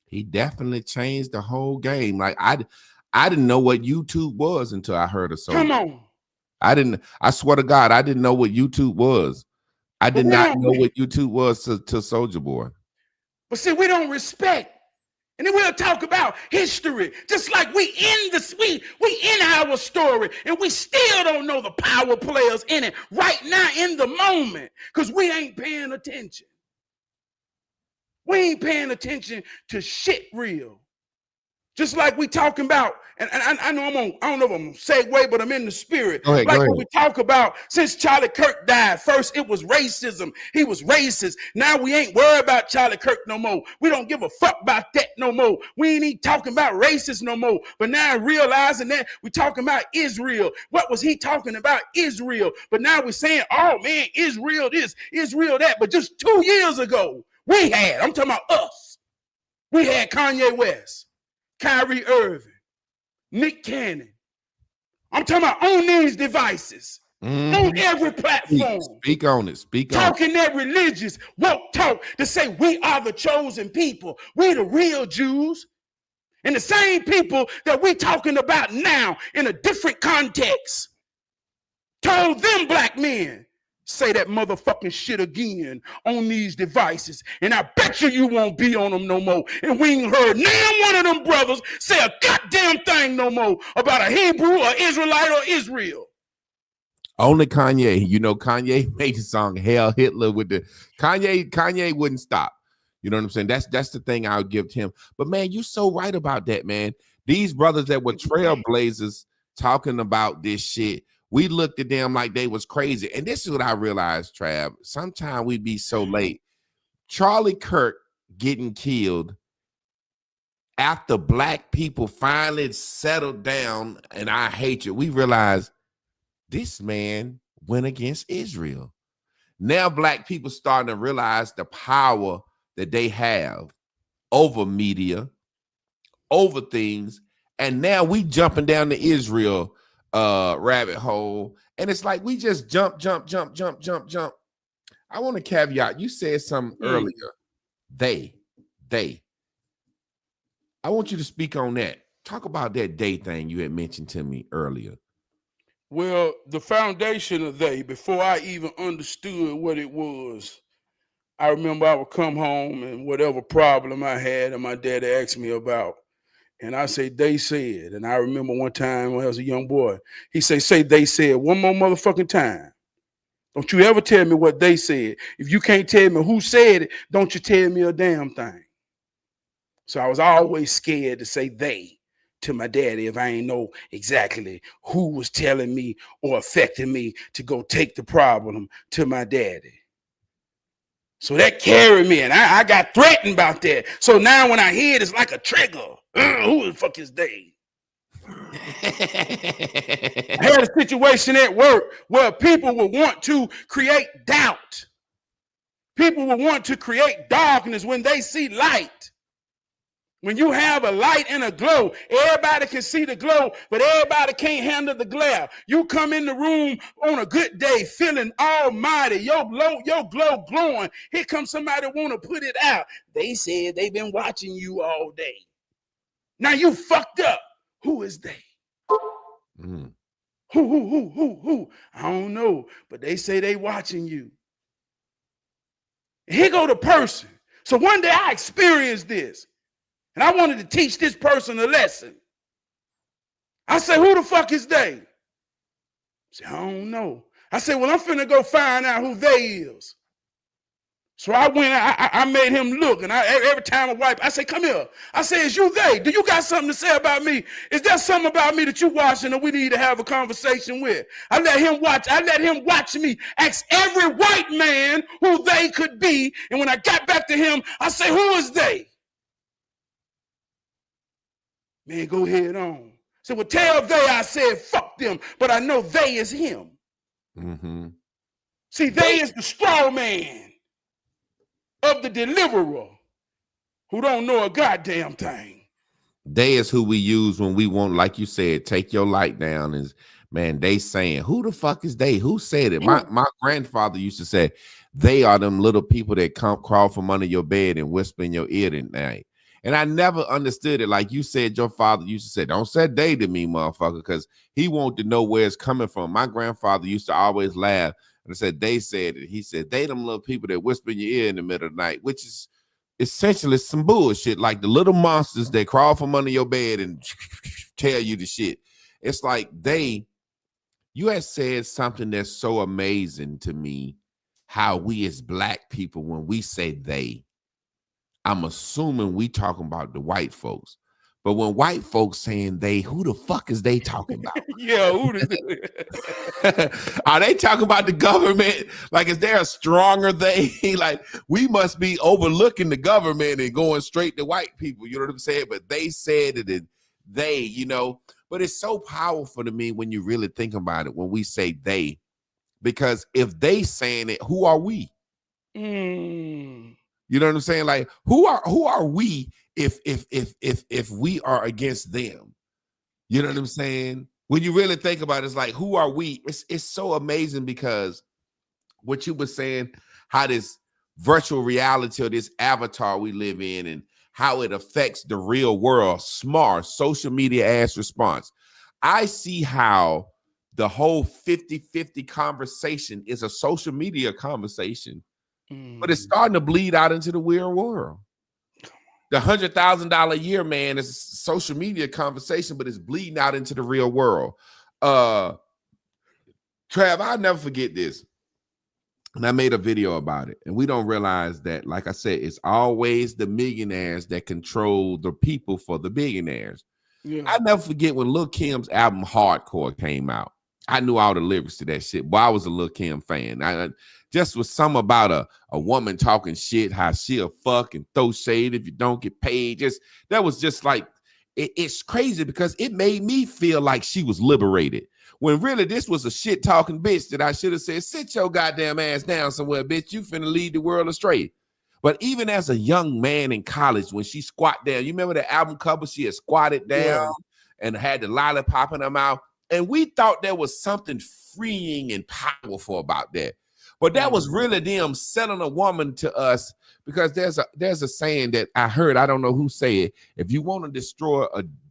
He definitely changed the whole game. Like I didn't know what YouTube was until I heard of Soldier. Come on. I swear to God, I didn't know what YouTube was. I did not know what YouTube was to Soldier Boy. But see, we don't respect. And then we'll talk about history, just like we in our story, and we still don't know the power players in it right now in the moment, because we ain't paying attention. We ain't paying attention to shit real. Just like we talking about, and I know I don't know if I'm segue, but I'm in the spirit. Go ahead. When we talk about since Charlie Kirk died, first it was racism. He was racist. Now we ain't worried about Charlie Kirk no more. We don't give a fuck about that no more. We ain't even talking about racist no more. But now realizing that we talking about Israel. What was he talking about? Israel. But now we're saying, oh man, Israel this, Israel that. But just 2 years ago, I'm talking about us. We had Kanye West, Kyrie Irving, Nick Cannon. I'm talking about on these devices, on every platform. Speak on it. Talking that religious woke talk to say we are the chosen people. We the real Jews. And the same people that we talking about now in a different context told them black men, say that motherfucking shit again on these devices, and I bet you won't be on them no more. And we ain't heard none one of them brothers say a goddamn thing no more about a Hebrew or Israelite or Israel. Only Kanye. You know, Kanye made the song Hail Hitler with the Kanye wouldn't stop. You know what I'm saying? That's the thing I'll give to him. But man, you're so right about that, man. These brothers that were trailblazers talking about this shit, we looked at them like they was crazy. And this is what I realized, Trav. Sometimes we be so late. Charlie Kirk getting killed after black people finally settled down, and I hate you. We realized this man went against Israel. Now black people starting to realize the power that they have over media, over things, and now we jumping down the Israel rabbit hole, and it's like we just jump. I want to caveat. You said something earlier. They. I want you to speak on that. Talk about that day thing you had mentioned to me earlier. Well, the foundation of they, before I even understood what it was, I remember I would come home and whatever problem I had and my daddy asked me about, and I say, they said. And I remember one time when I was a young boy, he say they said one more motherfucking time. Don't you ever tell me what they said. If you can't tell me who said it, don't you tell me a damn thing. So I was always scared to say they to my daddy if I ain't know exactly who was telling me or affecting me to go take the problem to my daddy. So that carried me, and I got threatened about that. So now when I hear it, it's like a trigger. Who the fuck is they? I had a situation at work where people would want to create doubt. People would want to create darkness when they see light. When you have a light and a glow, everybody can see the glow, but everybody can't handle the glare. You come in the room on a good day feeling almighty, your glow glowing. Here comes somebody want to put it out. They said they've been watching you all day. Now you fucked up. Who is they? Who? I don't know, but they say they watching you. And here go the person. So one day I experienced this. And I wanted to teach this person a lesson. I said, who the fuck is they? I said, I don't know. I said, well, I'm finna go find out who they is. So I went, I made him look, and every time I wipe, I say, come here. I say, is you they? Do you got something to say about me? Is there something about me that you watching that we need to have a conversation with? I let him watch me ask every white man who they could be. And when I got back to him, I say, who is they? Man, go ahead on. So, well, tell they I said fuck them, but I know they is him. Mm-hmm. See, they is the straw man of the deliverer who don't know a goddamn thing. They is who we use when we want, like you said, take your light down. Is man, they saying, who the fuck is they? Who said it? My grandfather used to say, they are them little people that come crawl from under your bed and whisper in your ear at night. And I never understood it. Like you said, your father used to say, don't say they to me, motherfucker, because he wanted to know where it's coming from. My grandfather used to always laugh and said, they said it. He said, they them little people that whisper in your ear in the middle of the night, which is essentially some bullshit, like the little monsters that crawl from under your bed and tell you the shit. It's like you had said something that's so amazing to me, how we as black people, when we say they, I'm assuming we talking about the white folks. But when white folks saying they, who the fuck is they talking about? Yeah, Are they talking about the government? Like, is there a stronger they? Like, we must be overlooking the government and going straight to white people. You know what I'm saying? But they said it, and they, you know. But it's so powerful to me when you really think about it, when we say they. Because if they saying it, who are we? You know what I'm saying? Like, who are we if we are against them? You know what I'm saying? When you really think about it, it's like, who are we? It's so amazing, because what you were saying, how this virtual reality or this avatar we live in and how it affects the real world, smart social media ass response. I see how the whole 50-50 conversation is a social media conversation, but it's starting to bleed out into the real world. The $100,000 a year man is a social media conversation, but it's bleeding out into the real world. Trav, I'll never forget this. And I made a video about it. And we don't realize that, like I said, it's always the millionaires that control the people for the billionaires. Yeah. I never forget when Lil' Kim's album Hardcore came out. I knew all the lyrics to that shit. Boy, I was a Lil' Kim fan. I just was something about a woman talking shit, how she'll fuck and throw shade if you don't get paid. That was just like, it's crazy because it made me feel like she was liberated. When really this was a shit talking bitch that I should have said, sit your goddamn ass down somewhere, bitch. You finna lead the world astray. But even as a young man in college, when she squat down, you remember the album cover? She had squatted down and had the lollipop in her mouth. And we thought there was something freeing and powerful about that. But that was really them selling a woman to us, because there's a saying that I heard, I don't know who said it. If you want to destroy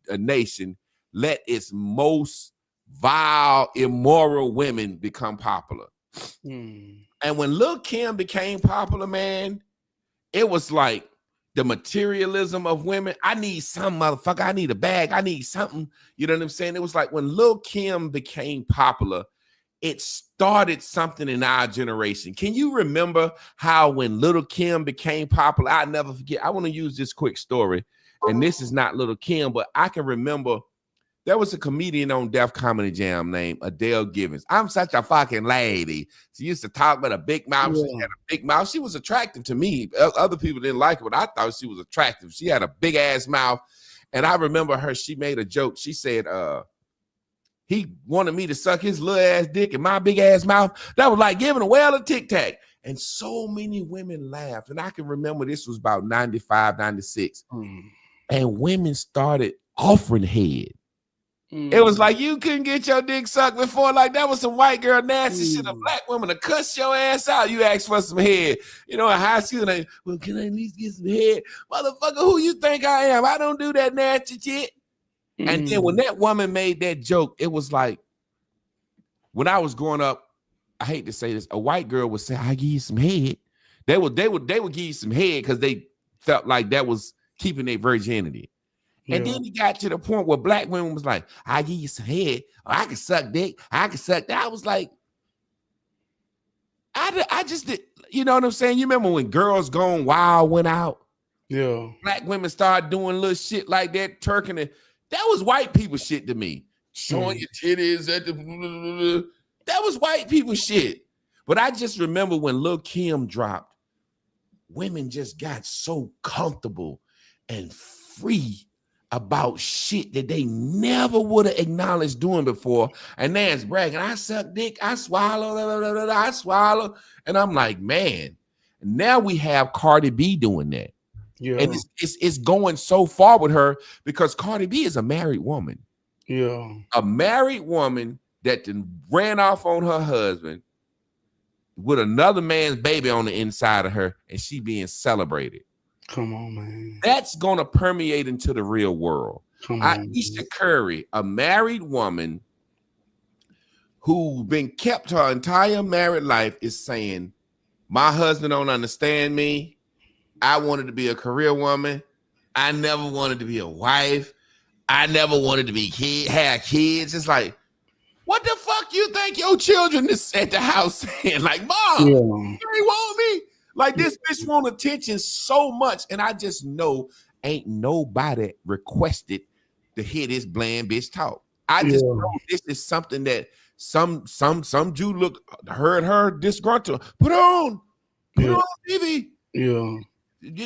a nation, let its most vile, immoral women become popular. And when Lil' Kim became popular, man, it was like the materialism of women. I need some motherfucker. I need a bag. I need something. You know what I'm saying? It was like when Lil' Kim became popular, it started something in our generation. Can you remember how when Lil' Kim became popular? I'll never forget. I want to use this quick story. And this is not Lil' Kim, but I can remember there was a comedian on Def Comedy Jam named Adele Givens. I'm such a fucking lady. She used to talk with a big mouth. Yeah. She had a big mouth. She was attractive to me. Other people didn't like her, but I thought she was attractive. She had a big ass mouth. And I remember her, she made a joke. She said, he wanted me to suck his little ass dick in my big ass mouth. That was like giving a whale a Tic Tac. And so many women laughed. And I can remember this was about 95, 96. And women started offering head. It was like you couldn't get your dick sucked before. Like that was some white girl nasty shit. A black woman to cuss your ass out. You ask for some head. You know, in high school, like, well, can I at least get some head? Motherfucker, who you think I am? I don't do that nasty shit. And then when that woman made that joke, it was like, when I was growing up, I hate to say this, a white girl would say, I give you some head. They would give you some head because they felt like that was keeping their virginity. And then it got to the point where black women was like, I give you some head, or I can suck dick, I can suck that. I was like, I just did, you know what I'm saying? You remember when Girls Gone Wild went out? Yeah. Black women started doing little shit like that, twerking it. That was white people shit to me. Showing your titties at the that was white people shit. But I just remember when Lil' Kim dropped, women just got so comfortable and free about shit that they never would have acknowledged doing before. And that's bragging. I suck dick, I swallow, I swallow. And I'm like, man, now we have Cardi B doing that. Yeah. And it's going so far with her because Cardi B is a married woman. Yeah. A married woman that then ran off on her husband with another man's baby on the inside of her, and she being celebrated. Come on, man. That's going to permeate into the real world. Aisha Curry, a married woman who's been kept her entire married life, is saying, my husband don't understand me. I wanted to be a career woman. I never wanted to be a wife. I never wanted to be have kids. It's like, what the fuck you think your children is at the house saying? Like, Mom, you ain't want me? Like, this bitch want attention so much. And I just know ain't nobody requested to hear this bland bitch talk. I just know this is something that some Jew heard her disgruntled. Put on TV. Yeah.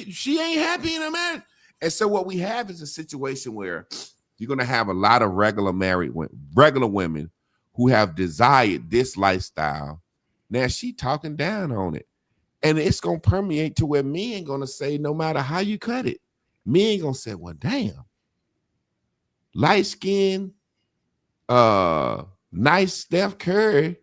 She ain't happy in a man. And so what we have is a situation where you're going to have a lot of regular women who have desired this lifestyle. Now she talking down on it. And it's going to permeate to where men going to say, no matter how you cut it, men going to say, well, damn, light skin, nice Steph Curry,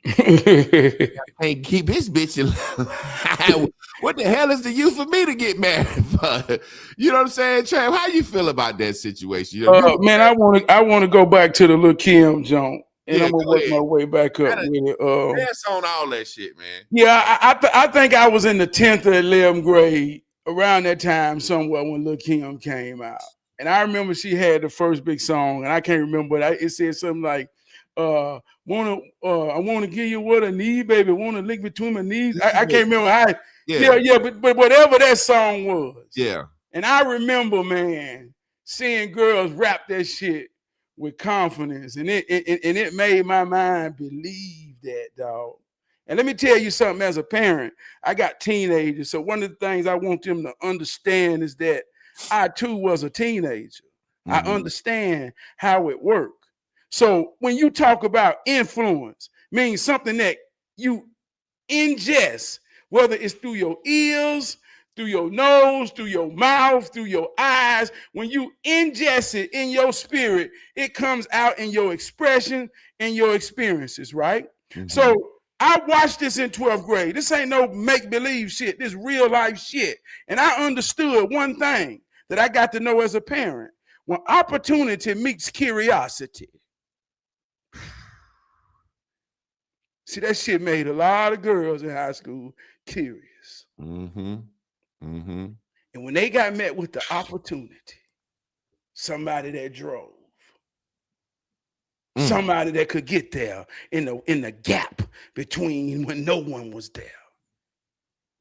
can't keep his bitch alive. What the hell is the use for me to get married for? You know what I'm saying, Trav? How you feel about that situation? Man, I want to go back to the Lil' Kim joint. And Yeah, I'm gonna go work ahead. my way back up Gotta with it. pass on all that shit, man. Yeah, I think I was in the 10th or 11th grade around that time somewhere when Lil' Kim came out. And I remember she had the first big song, and I can't remember, but it said something like, I wanna give you what I need, baby. Wanna lick between my knees. I can't remember how. Yeah, but whatever that song was. Yeah. And I remember, man, seeing girls rap that shit with confidence, and it made my mind believe that, dog. And let me tell you something, as a parent, I got teenagers. So one of the things I want them to understand is that I too was a teenager. I understand how it works. So when you talk about influence, means something that you ingest, whether it's through your ears, through your nose, through your mouth, through your eyes. When you ingest it in your spirit, it comes out in your expression and your experiences, right? So I watched this in 12th grade. This ain't no make-believe shit. This real life shit. And I understood one thing that I got to know as a parent. When opportunity meets curiosity. See, that shit made a lot of girls in high school curious. And when they got met with the opportunity, somebody that drove, somebody that could get there in the gap between when no one was there,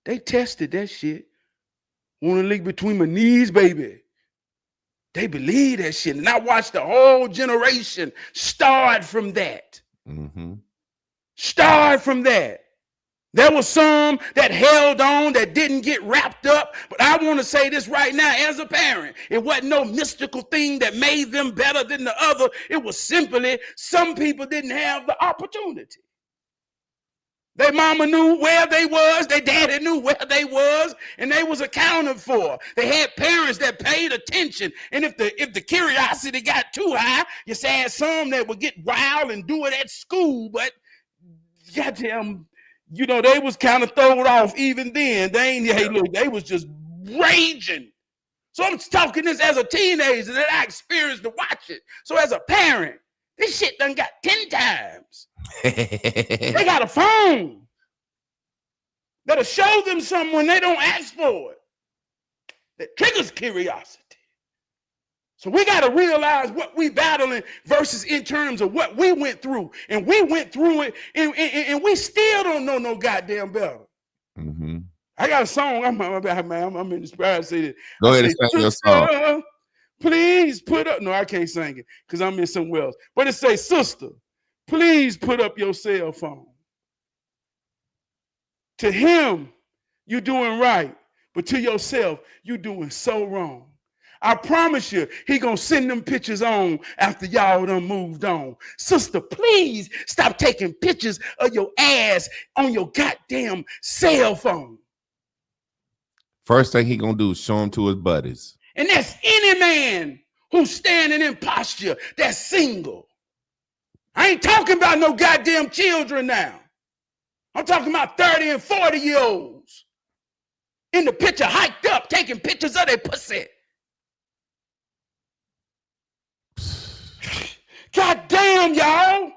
they tested that shit. Want to lick between my knees, baby. They believe that shit. And I watched the whole generation start from that. Start from that. There was some that held on, that didn't get wrapped up. But I want to say this right now, as a parent, it wasn't no mystical thing that made them better than the other. It was simply some people didn't have the opportunity. Their mama knew where they was, their daddy knew where they was, and they was accounted for. They had parents that paid attention. And if the curiosity got too high, you had some that would get wild and do it at school, but goddamn, they was kind of thrown off even then. They was just raging. So I'm talking this as a teenager that I experienced to watch it. So as a parent, this shit done got 10 times. They got a phone that'll show them something when they don't ask for it. That triggers curiosity. So we got to realize what we battling versus in terms of what we went through. And we went through it, and we still don't know no goddamn better. I got a song. I'm inspired to say that. Go ahead and sing your song. Please put up. No, I can't sing it because I'm in somewhere else. But it says, sister, please put up your cell phone. To him, you're doing right. But to yourself, you're doing so wrong. I promise you, he gonna send them pictures on after y'all done moved on. Sister, please stop taking pictures of your ass on your goddamn cell phone. First thing he gonna do is show him to his buddies. And that's any man who's standing in posture that's single. I ain't talking about no goddamn children now. I'm talking about 30 and 40-year-olds in the picture hiked up, taking pictures of their pussy. God damn, y'all.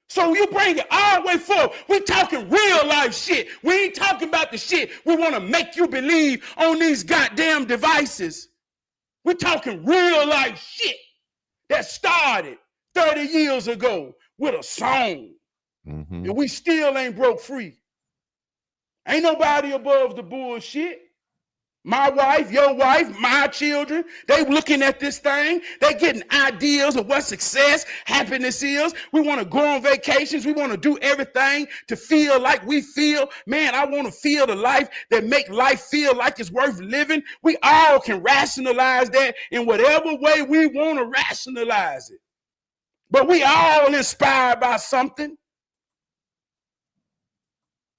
So you bring it all the way forward. We talking real life shit. We ain't talking about the shit we want to make you believe on these goddamn devices. We're talking real life shit that started 30 years ago with a song. And we still ain't broke free. Ain't nobody above the bullshit. My wife, your wife, my children, they looking at this thing. They getting ideas of what success, happiness is. We want to go on vacations. We want to do everything to feel like we feel. Man, I want to feel the life that make life feel like it's worth living. We all can rationalize that in whatever way we want to rationalize it. But we all inspired by something.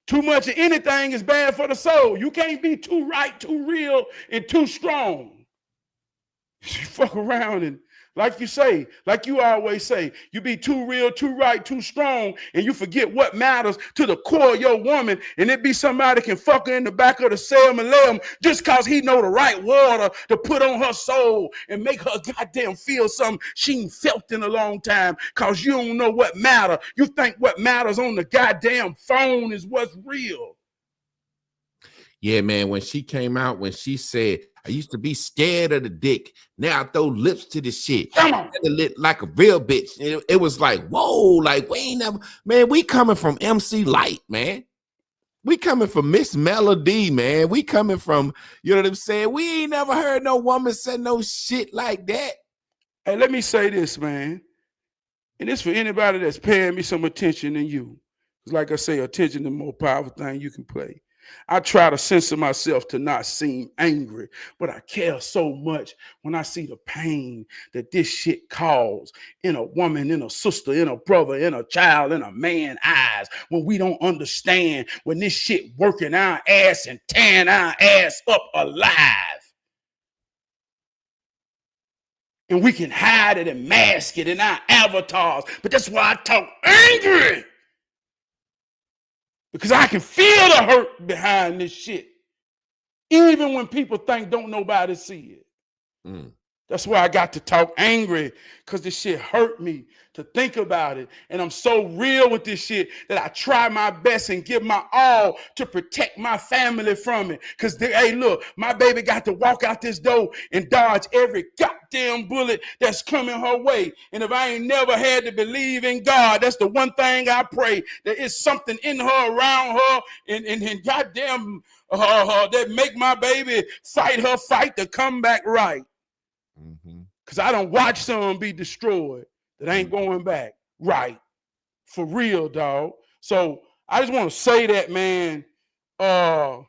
Too much of anything is bad for the soul. You can't be too right, too real, and too strong. You fuck around and Like you say, like you always say, you be too real, too right, too strong, and you forget what matters to the core of your woman, and it be somebody can fuck her in the back of the cell and lay him just because he know the right water to put on her soul and make her goddamn feel something she ain't felt in a long time because you don't know what matter. You think what matters on the goddamn phone is what's real. Yeah, man, when she came out, when she said, I used to be scared of the dick. Now I throw lips to the shit. Come on. Lit like a real bitch. It was like, whoa, like we ain't never, man, we coming from MC Light, man. We coming from Miss Melody, man. We coming from, you know what I'm saying? We ain't never heard no woman say no shit like that. Hey, let me say this, man. And this for anybody that's paying me some attention than you. Because like I say, attention is the more powerful thing you can play. I try to censor myself to not seem angry, but I care so much when I see the pain that this shit causes in a woman, in a sister, in a brother, in a child, in a man's eyes, when we don't understand, when this shit working our ass and tearing our ass up alive. And we can hide it and mask it in our avatars, but that's why I talk angry. Because I can feel the hurt behind this shit. Even when people think don't nobody see it. That's why I got to talk angry, because this shit hurt me to think about it. And I'm so real with this shit that I try my best and give my all to protect my family from it. Because, hey, look, my baby got to walk out this door and dodge every goddamn bullet that's coming her way. And if I ain't never had to believe in God, that's the one thing I pray. There is something in her, around her, and goddamn that make my baby fight her fight to come back right. Because I don't watch someone be destroyed that ain't going back right. For real, dog. So I just want to say that, man. That's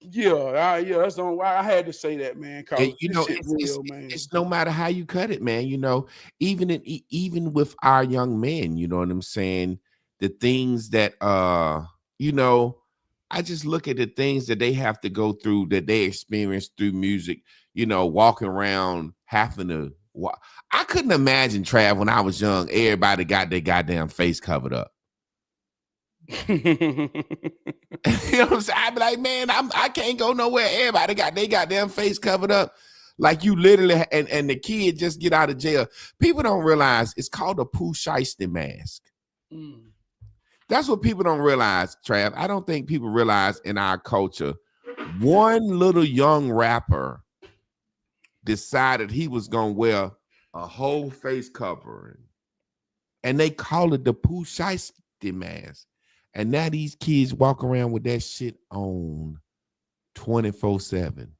the only why I had to say that, man. Cause you know, it's no matter how you cut it, man. You know, even with our young men, you know what I'm saying? The things that you know, I just look at the things that they have to go through, that they experience through music. You know, walking around having to. I couldn't imagine, Trav, when I was young, everybody got their goddamn face covered up. You know what I'm saying? I'd be like, man, I can't go nowhere. Everybody got their goddamn face covered up. Like you literally, and the kid just get out of jail. People don't realize it's called a Pooh Shiesty mask. That's what people don't realize, Trav. I don't think people realize in our culture, one little young rapper decided he was gonna wear a whole face covering, and they call it the Pooh Shiesty mask. And now these kids walk around with that shit on 24/7.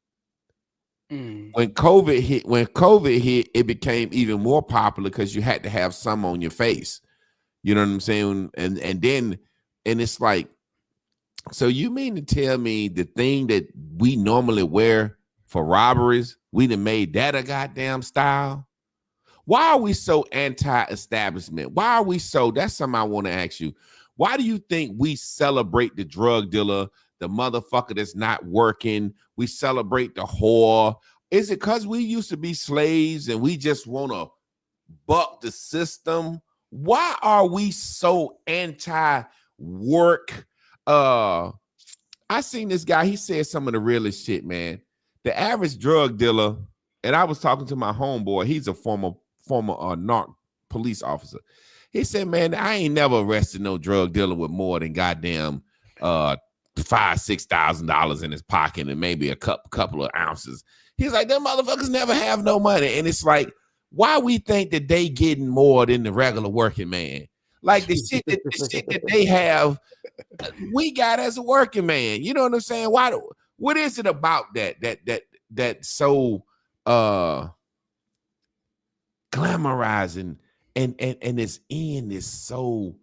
When COVID hit, it became even more popular because you had to have some on your face. You know what I'm saying? And it's like, so you mean to tell me the thing that we normally wear for robberies, we done made that a goddamn style? Why are we so anti-establishment? Why are we so, that's something I want to ask you. Why do you think we celebrate the drug dealer, the motherfucker that's not working? We celebrate the whore. Is it because we used to be slaves and we just want to buck the system? Why are we so anti-work? I seen this guy, he said some of the realest shit, man. The average drug dealer, and I was talking to my homeboy, he's a former narc police officer. He said, man, I ain't never arrested no drug dealer with more than goddamn $5,000-$6,000 in his pocket and maybe a couple of ounces. He's like, them motherfuckers never have no money. And it's like, why we think that they getting more than the regular working man? Like the shit that they have, we got as a working man. You know what I'm saying? What is it about that so glamorizing and its end is so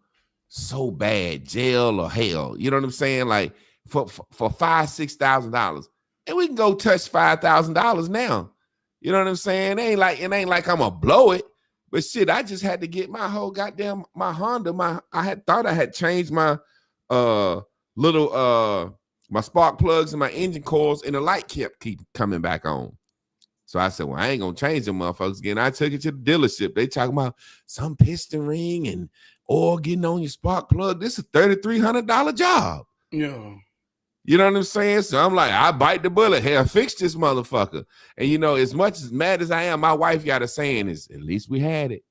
bad, jail or hell? You know what I'm saying? Like for $5,000-$6,000, and we can go touch $5,000 now. You know what I'm saying? It ain't like I'm gonna blow it, but shit, I just had to get my whole goddamn my Honda. I had thought I had changed my little my spark plugs and my engine coils, and the light kept coming back on. So I said, well, I ain't gonna change them motherfuckers again. I took it to the dealership. They talking about some piston ring and oil getting on your spark plug. This is a $3,300 job. Yeah. You know what I'm saying? So I'm like, I bite the bullet. Hell, fix this motherfucker. And you know, as much as mad as I am, my wife got a saying is, at least we had it.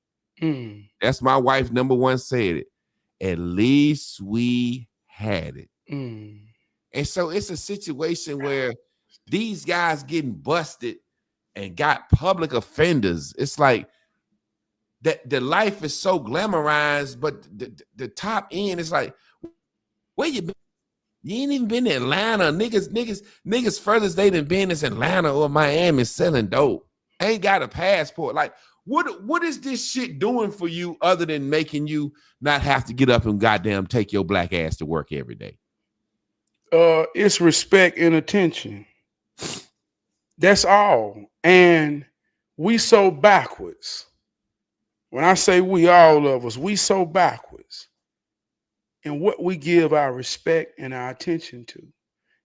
That's my wife, number one, said it. At least we had it. And so it's a situation where these guys getting busted and got public offenders. It's like that the life is so glamorized, but the top end is like, where you been? You ain't even been to Atlanta. Niggas furthest they done been is Atlanta or Miami selling dope. Ain't got a passport. Like, what is this shit doing for you other than making you not have to get up and goddamn take your black ass to work every day? It's respect and attention. That's all. And we so backwards. When I say we, all of us, we so backwards in what we give our respect and our attention to.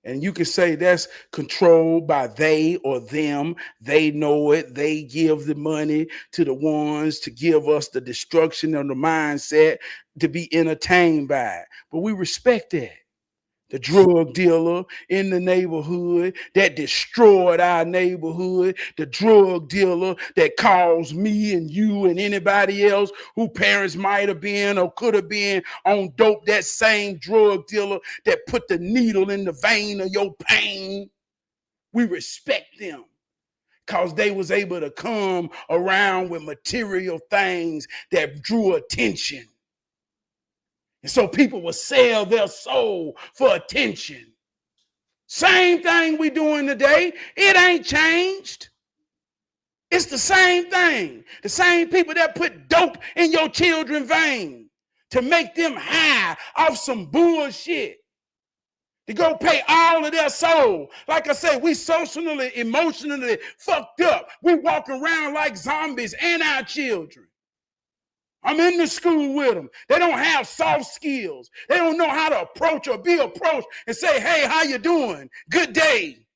And you can say that's controlled by they or them. They know it. They give the money to the ones to give us the destruction of the mindset to be entertained by it. But we respect that. The drug dealer in the neighborhood that destroyed our neighborhood, the drug dealer that caused me and you and anybody else who parents might have been or could have been on dope, that same drug dealer that put the needle in the vein of your pain. We respect them because they was able to come around with material things that drew attention. And so people will sell their soul for attention. Same thing we doing today. It ain't changed. It's the same thing. The same people that put dope in your children's vein to make them high off some bullshit. To go pay all of their soul. Like I said, we socially, emotionally fucked up. We walk around like zombies and our children. I'm in the school with them. They don't have soft skills. They don't know how to approach or be approached and say, hey, how you doing? Good day.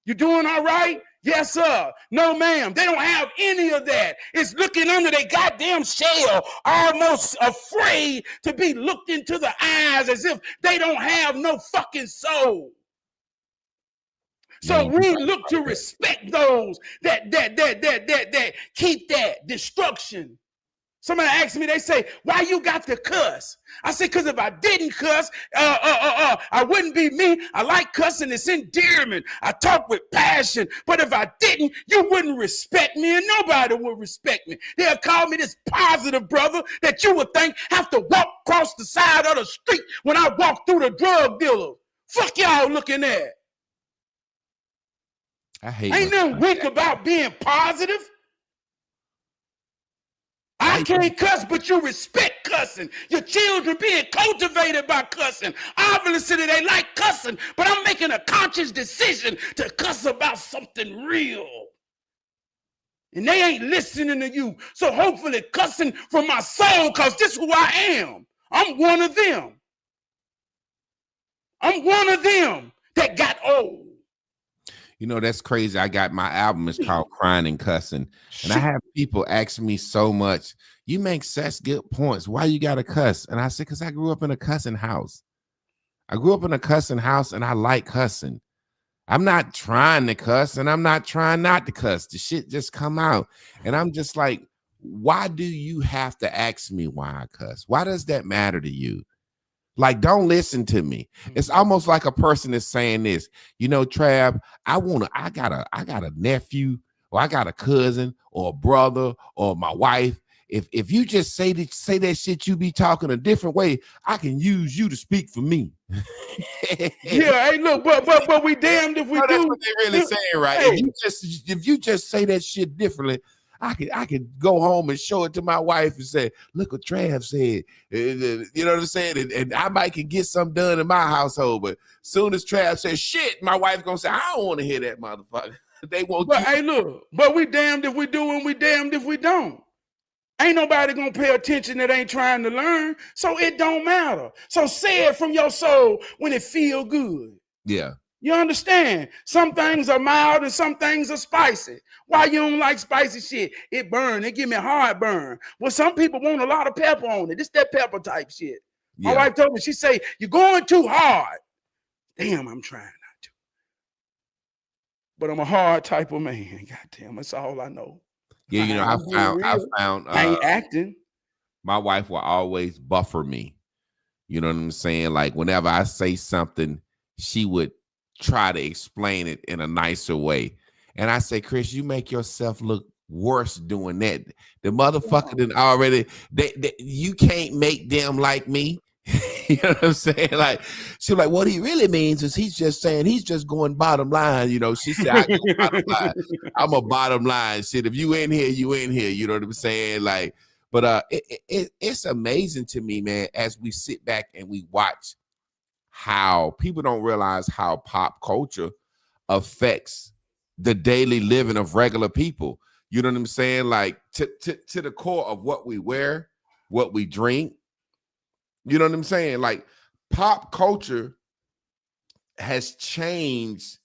You doing all right? Yes, sir. No, ma'am. They don't have any of that. It's looking under their goddamn shell, almost afraid to be looked into the eyes as if they don't have no fucking soul. So we look to respect those that keep that destruction. Somebody asked me, they say, why you got to cuss? I said, because if I didn't cuss, I wouldn't be me. I like cussing. It's endearment. I talk with passion. But if I didn't, you wouldn't respect me and nobody would respect me. They'll call me this positive brother that you would think have to walk across the side of the street when I walk through the drug dealer. Fuck y'all looking at. I hate Ain't nothing weak about being positive. I can't cuss, but you respect cussing. Your children being cultivated by cussing. Obviously, they like cussing, but I'm making a conscious decision to cuss about something real. And they ain't listening to you. So hopefully cussing from my soul, because this is who I am. I'm one of them. I'm one of them that got old. You know, that's crazy. I got my album is called Crying and Cussing. And I have people ask me so much, you make such good points. Why you got to cuss? And I said, because I grew up in a cussing house. I grew up in a cussing house and I like cussing. I'm not trying to cuss and I'm not trying not to cuss. The shit just come out. And I'm just like, why do you have to ask me why I cuss? Why does that matter to you? Like, don't listen to me. It's almost like a person is saying this, you know, Trab, I got a nephew or I got a cousin or a brother or my wife. If you just say that shit, you be talking a different way, I can use you to speak for me. Yeah, hey, look, but we damned if we do. That's what they really saying, right? Hey. If you just say that shit differently, I could go home and show it to my wife and say, look what Trav said. You know what I'm saying? And I might can get something done in my household, but soon as Trav says shit, my wife gonna say, I don't want to hear that motherfucker. They won't. But hey, look, but we damned if we do and we damned if we don't. Ain't nobody gonna pay attention that ain't trying to learn, so it don't matter. So say it from your soul when it feel good. Yeah. You understand? Some things are mild and some things are spicy. Why you don't like spicy shit? It burn. It give me a hard burn. Well, some people want a lot of pepper on it. It's that pepper type shit. My Yeah. wife told me, she say, you're going too hard. Damn, I'm trying not to. But I'm a hard type of man. Goddamn, that's all I know. Yeah, you know, I'm being I real. found I ain't acting. my wife will always buffer me. You know what I'm saying? Like whenever I say something, she would try to explain it in a nicer way. And I say, Chris, you make yourself look worse doing that. The motherfucker didn't already, you can't make them like me. You know what I'm saying? Like, she's like, what he really means is he's just saying he's just going bottom line. You know, she said, I go bottom line. I'm a bottom line. Shit, if you in here, you in here. You know what I'm saying? Like, but it's amazing to me, man, as we sit back and we watch how people don't realize how pop culture affects the daily living of regular people. You know what I'm saying? Like to the core of what we wear, what we drink. You know what I'm saying? Like pop culture has changed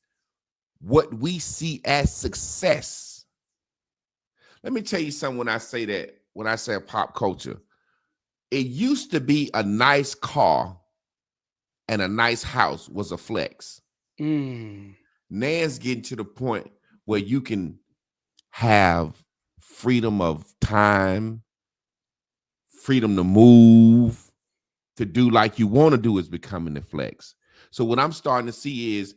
what we see as success. Let me tell you something when I say that, when I say pop culture. It used to be a nice car and a nice house was a flex. Mm. Now it's getting to the point where you can have freedom of time, freedom to move, to do like you want to do is becoming the flex. So what I'm starting to see is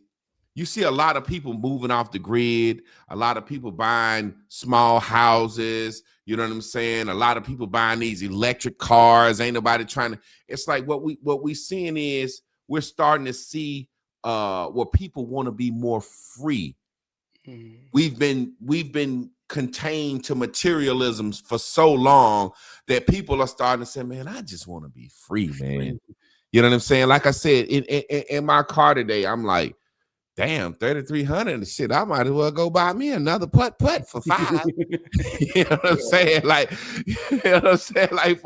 you see a lot of people moving off the grid, a lot of people buying small houses, you know what I'm saying? A lot of people buying these electric cars. Ain't nobody trying to, it's like what we seeing is we're starting to see where people want to be more free. Mm. We've been contained to materialism for so long that people are starting to say, man, I just want to be free, man. You know what I'm saying? Like I said, in my car today, I'm like, damn, 3,300 and shit. I might as well go buy me another putt for $5. You know what I'm saying? Like, you know what I'm saying? Like,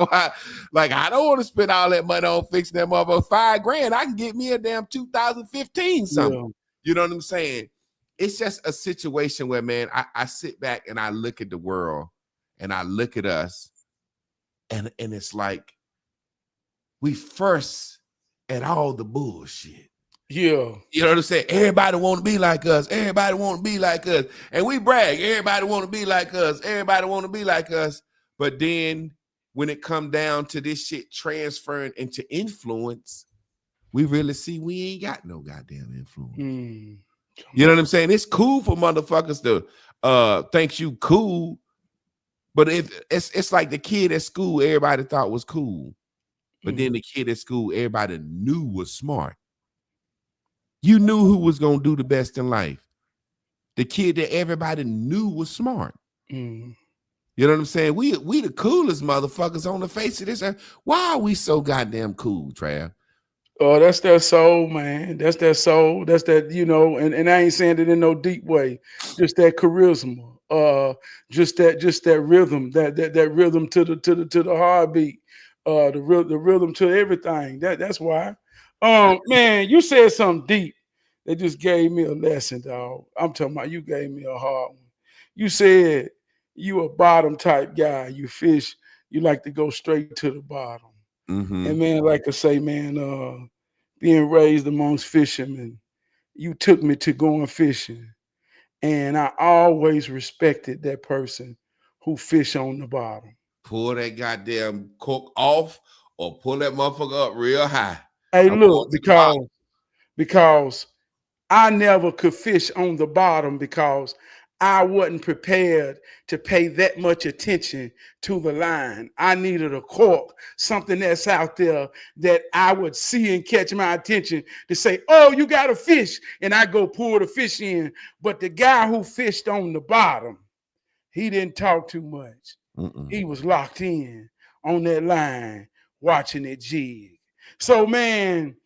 like I don't want to spend all that money on fixing them up for $5,000. I can get me a damn 2015 something. Yeah. You know what I'm saying? It's just a situation where, man, I sit back and I look at the world and I look at us, and it's like we first at all the bullshit. Yeah. You know what I'm saying? Everybody want to be like us. Everybody want to be like us. And we brag. Everybody want to be like us. Everybody want to be like us. But then when it come down to this shit transferring into influence, we really see we ain't got no goddamn influence. Mm. You know what I'm saying? It's cool for motherfuckers to think you cool. But it's like the kid at school everybody thought was cool. But then the kid at school everybody knew was smart. You knew who was going to do the best in life. The kid that everybody knew was smart. Mm. You know what I'm saying? We the coolest motherfuckers on the face of this earth. Why are we so goddamn cool, Trav? Oh, that's that soul, man. That's that soul. That's that, you know, and I ain't saying it in no deep way. Just that charisma. Just that rhythm, that rhythm to the heartbeat. The rhythm to everything. That's why. Man, you said something deep that just gave me a lesson, dog. I'm talking about you gave me a hard one. You said you a bottom type guy. You fish, you like to go straight to the bottom. Mm-hmm. And man, like I say, man, being raised amongst fishermen, you took me to going fishing. And I always respected that person who fish on the bottom. Pull that goddamn cork off or pull that motherfucker up real high. Hey, I'm going look, to the bottom. because I never could fish on the bottom because I wasn't prepared to pay that much attention to the line. I needed a cork, something that's out there that I would see and catch my attention to say, oh, you got a fish. And I go pull the fish in. But the guy who fished on the bottom, he didn't talk too much. He was locked in on that line, watching it jig. So, man,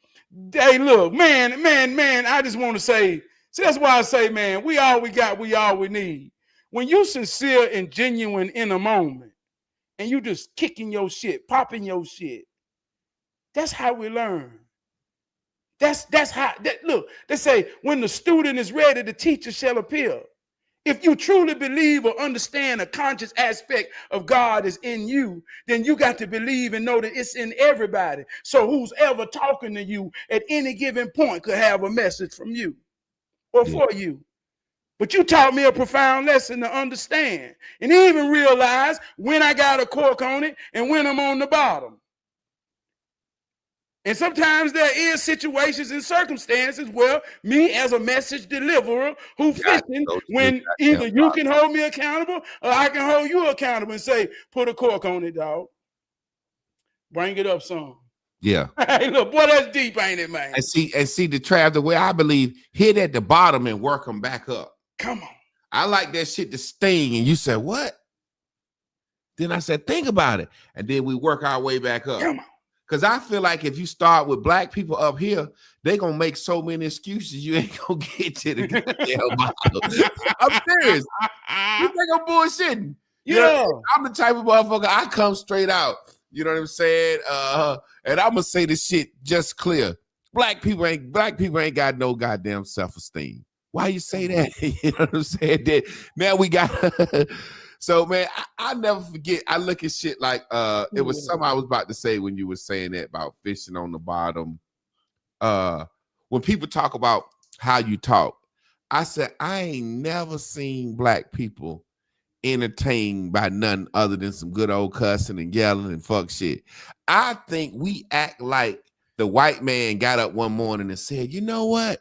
hey, look, man, I just want to say, see, that's why I say, man, we all we got, we all we need. When you sincere and genuine in a moment, and you just kicking your shit, popping your shit, that's how we learn. That's how look, they say when the student is ready, the teacher shall appear. If you truly believe or understand a conscious aspect of God is in you, then you got to believe and know that it's in everybody. So who's ever talking to you at any given point could have a message from you or for you. But you taught me a profound lesson to understand and even realize when I got a cork on it and when I'm on the bottom. And sometimes there is situations and circumstances where me as a message deliverer who fishing when either you can hold me accountable or I can hold you accountable and say, put a cork on it, dog. Bring it up some. Yeah. Hey, look, boy, that's deep, ain't it, man? And see the TRAB, the way I believe, hit at the bottom and work them back up. Come on. I like that shit to sting. And you said, what? Then I said, think about it. And then we work our way back up. Come on. Because I feel like if you start with black people up here, they're going to make so many excuses you ain't going to get to the goddamn bottom. I'm serious. You think I'm bullshitting? You know, I'm the type of motherfucker, I come straight out. You know what I'm saying? And I'm going to say this shit just clear. Black people ain't got no goddamn self-esteem. Why you say that? You know what I'm saying? That now we got... So, man, I never forget. I look at shit like it was something I was about to say when you were saying that about fishing on the bottom. When people talk about how you talk, I said, I ain't never seen black people entertained by nothing other than some good old cussing and yelling and fuck shit. I think we act like the white man got up one morning and said, you know what?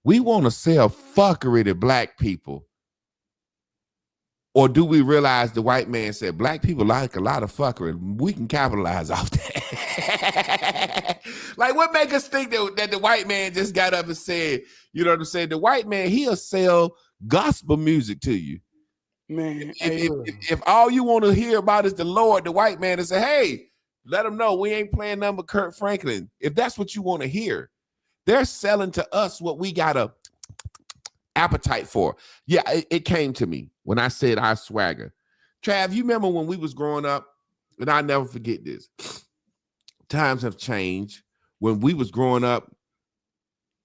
We want to sell fuckery to black people. Or do we realize the white man said black people like a lot of fuckery? We can capitalize off that. Like, what make us think that the white man just got up and said, you know what I'm saying? The white man, he'll sell gospel music to you. Man, if all you want to hear about is the Lord, the white man, is say, hey, let them know we ain't playing nothing but Kurt Franklin. If that's what you want to hear, they're selling to us what we got a appetite for. Yeah, it came to me when I said our swagger. Trav, you remember when we was growing up, and I'll never forget this. Times have changed. When we was growing up,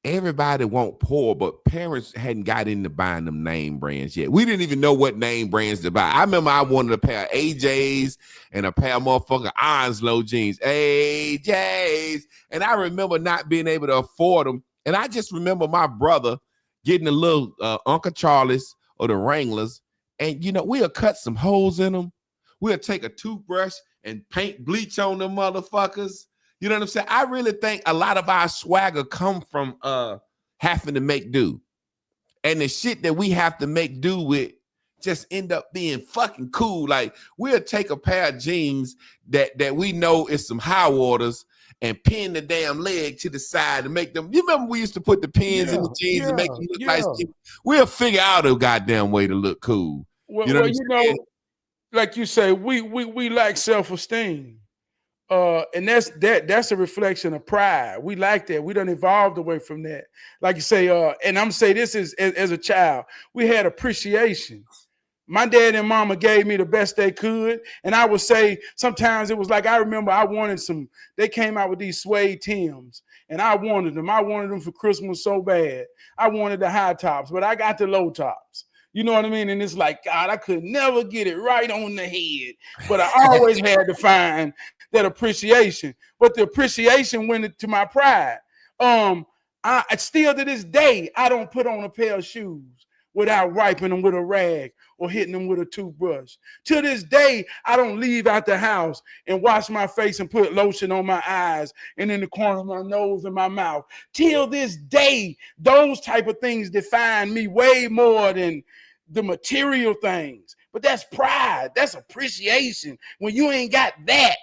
everybody want poor, but parents hadn't got into buying them name brands yet. We didn't even know what name brands to buy. I remember I wanted a pair of AJs and a pair of motherfucking Onslow jeans. AJs. And I remember not being able to afford them. And I just remember my brother getting a little Uncle Charlie's or the Wranglers. And, you know, we'll cut some holes in them. We'll take a toothbrush and paint bleach on them motherfuckers. You know what I'm saying? I really think a lot of our swagger come from having to make do. And the shit that we have to make do with just end up being fucking cool. Like, we'll take a pair of jeans that we know is some high waters and pin the damn leg to the side and make them. You remember we used to put the pins in the jeans and make them look nice? We'll figure out a goddamn way to look cool. Well, you know, like you say, we lack self-esteem. And that's a reflection of pride. We like that. We done evolved away from that. Like you say, and I'm saying this is as a child, we had appreciation. My dad and mama gave me the best they could. And I would say sometimes it was like, I remember I wanted they came out with these suede Timbs and I wanted them. I wanted them for Christmas so bad. I wanted the high tops, but I got the low tops. You know what I mean? And it's like, God, I could never get it right on the head, but I always had to find that appreciation. But the appreciation went to my pride. I still to this day, I don't put on a pair of shoes without wiping them with a rag or hitting them with a toothbrush. To this day, I don't leave out the house and wash my face and put lotion on my eyes and in the corner of my nose and my mouth. Till this day, those type of things define me way more than the material things. But that's pride. That's appreciation. When you ain't got that,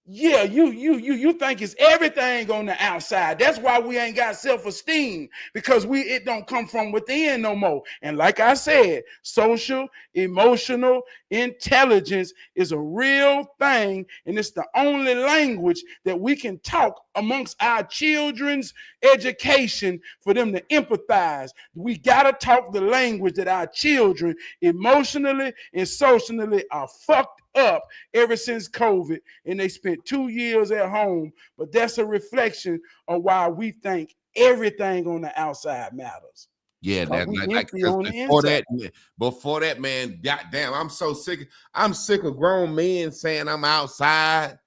yeah, you think it's everything on the outside. That's why we ain't got self-esteem, because it don't come from within no more. And like I said, social, emotional intelligence is a real thing, and it's the only language that we can talk amongst our children's education for them to empathize. We got to talk the language that our children emotionally and socially are fucked up ever since COVID, and they spent 2 years at home. But that's a reflection of why we think everything on the outside matters. Yeah, that We like empty on the before that, man, goddamn, I'm so sick. I'm sick of grown men saying I'm outside.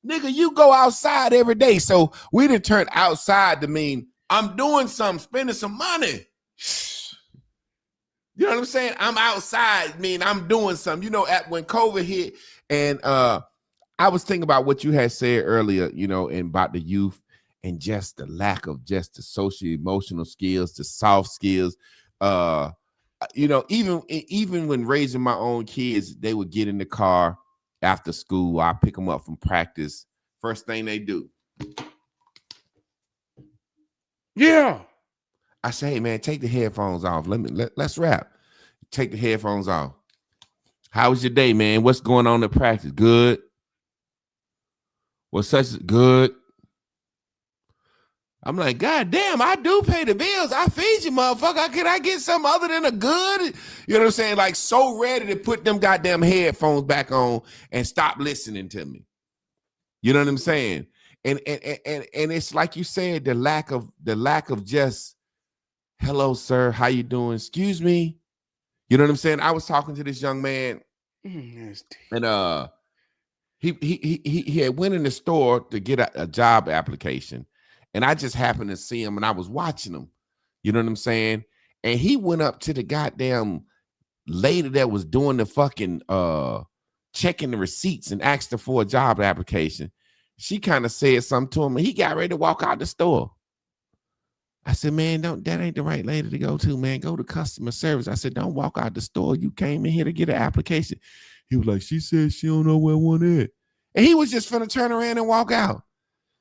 Nigga, you go outside every day. So we done turned outside to mean I'm doing something, spending some money. You know what I'm saying? I'm outside, mean I'm doing something. You know, when COVID hit, and I was thinking about what you had said earlier, you know, and about the youth and just the lack of just the social emotional skills, the soft skills. You know, even when raising my own kids, they would get in the car after school. I pick them up from practice. First thing they do. Yeah. I say, hey, man, take the headphones off. Let's rap. Take the headphones off. How was your day, man? What's going on in practice? Good. What's such good? I'm like, God damn, I do pay the bills. I feed you, motherfucker. Can I get something other than a good? You know what I'm saying? Like, so ready to put them goddamn headphones back on and stop listening to me. You know what I'm saying? And it's like you said, the lack of just, hello, sir, how you doing? Excuse me. You know what I'm saying? I was talking to this young man, and he had went in the store to get a job application. And I just happened to see him, and I was watching him. You know what I'm saying? And he went up to the goddamn lady that was doing the fucking checking the receipts and asked her for a job application. She kind of said something to him, and he got ready to walk out the store. I said, man, that ain't the right lady to go to, man. Go to customer service. I said, don't walk out the store. You came in here to get an application. He was like, she said she don't know where one is. And he was just finna turn around and walk out.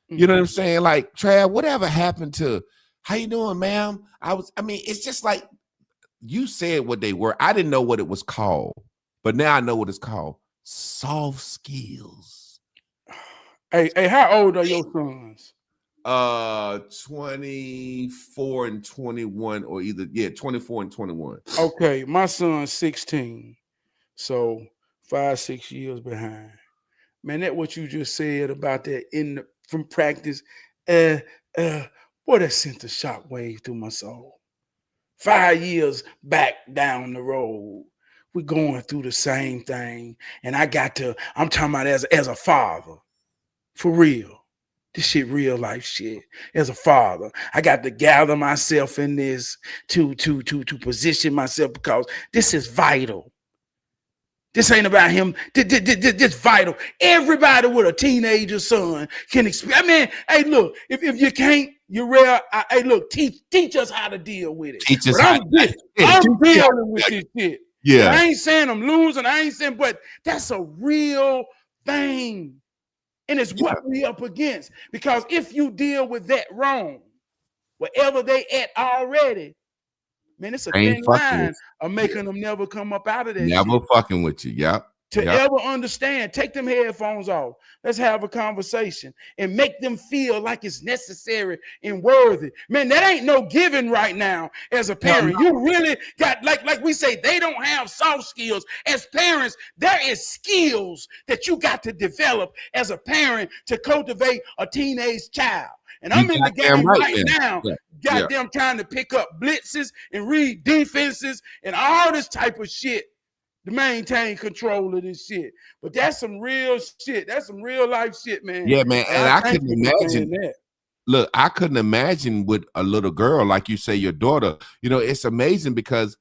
You know what I'm saying? Like, Trav, whatever happened to, how you doing, ma'am? It's just like you said what they were. I didn't know what it was called, but now I know what it's called. Soft skills. Hey, how old are your sons? 24 and 21, or 24 and 21. Okay, my son's 16. So 5-6 years behind. Man, that what you just said about that from practice, boy, that sent a shockwave through my soul. 5 years back down the road, we're going through the same thing. And I'm talking about as a father, for real. This shit, real life shit. As a father, I got to gather myself in this to position myself, because this is vital. This ain't about him. This vital. Everybody with a teenager son can experience. I mean, hey, look, if you can't, you're rare. Hey, look, teach us how to deal with it. Teach us I'm dealing with this shit. Yeah. I ain't saying I'm losing. I ain't saying, but that's a real thing. And it's what we up against. Because if you deal with that wrong, wherever they at already, man, it's a thin line of making them never come up out of that never shit. Fucking with you. Yep. Ever understand, take them headphones off. Let's have a conversation and make them feel like it's necessary and worthy. Man, that ain't no giving right now as a parent. No. You really got, like we say, they don't have soft skills. As parents, there is skills that you got to develop as a parent to cultivate a teenage child. And I'm in the game right now, goddamn trying to pick up blitzes and read defenses and all this type of shit to maintain control of this shit. But that's some real shit. That's some real life shit, man. Yeah, man. And I couldn't imagine that. Look, I couldn't imagine with a little girl, like you say, your daughter. You know, it's amazing because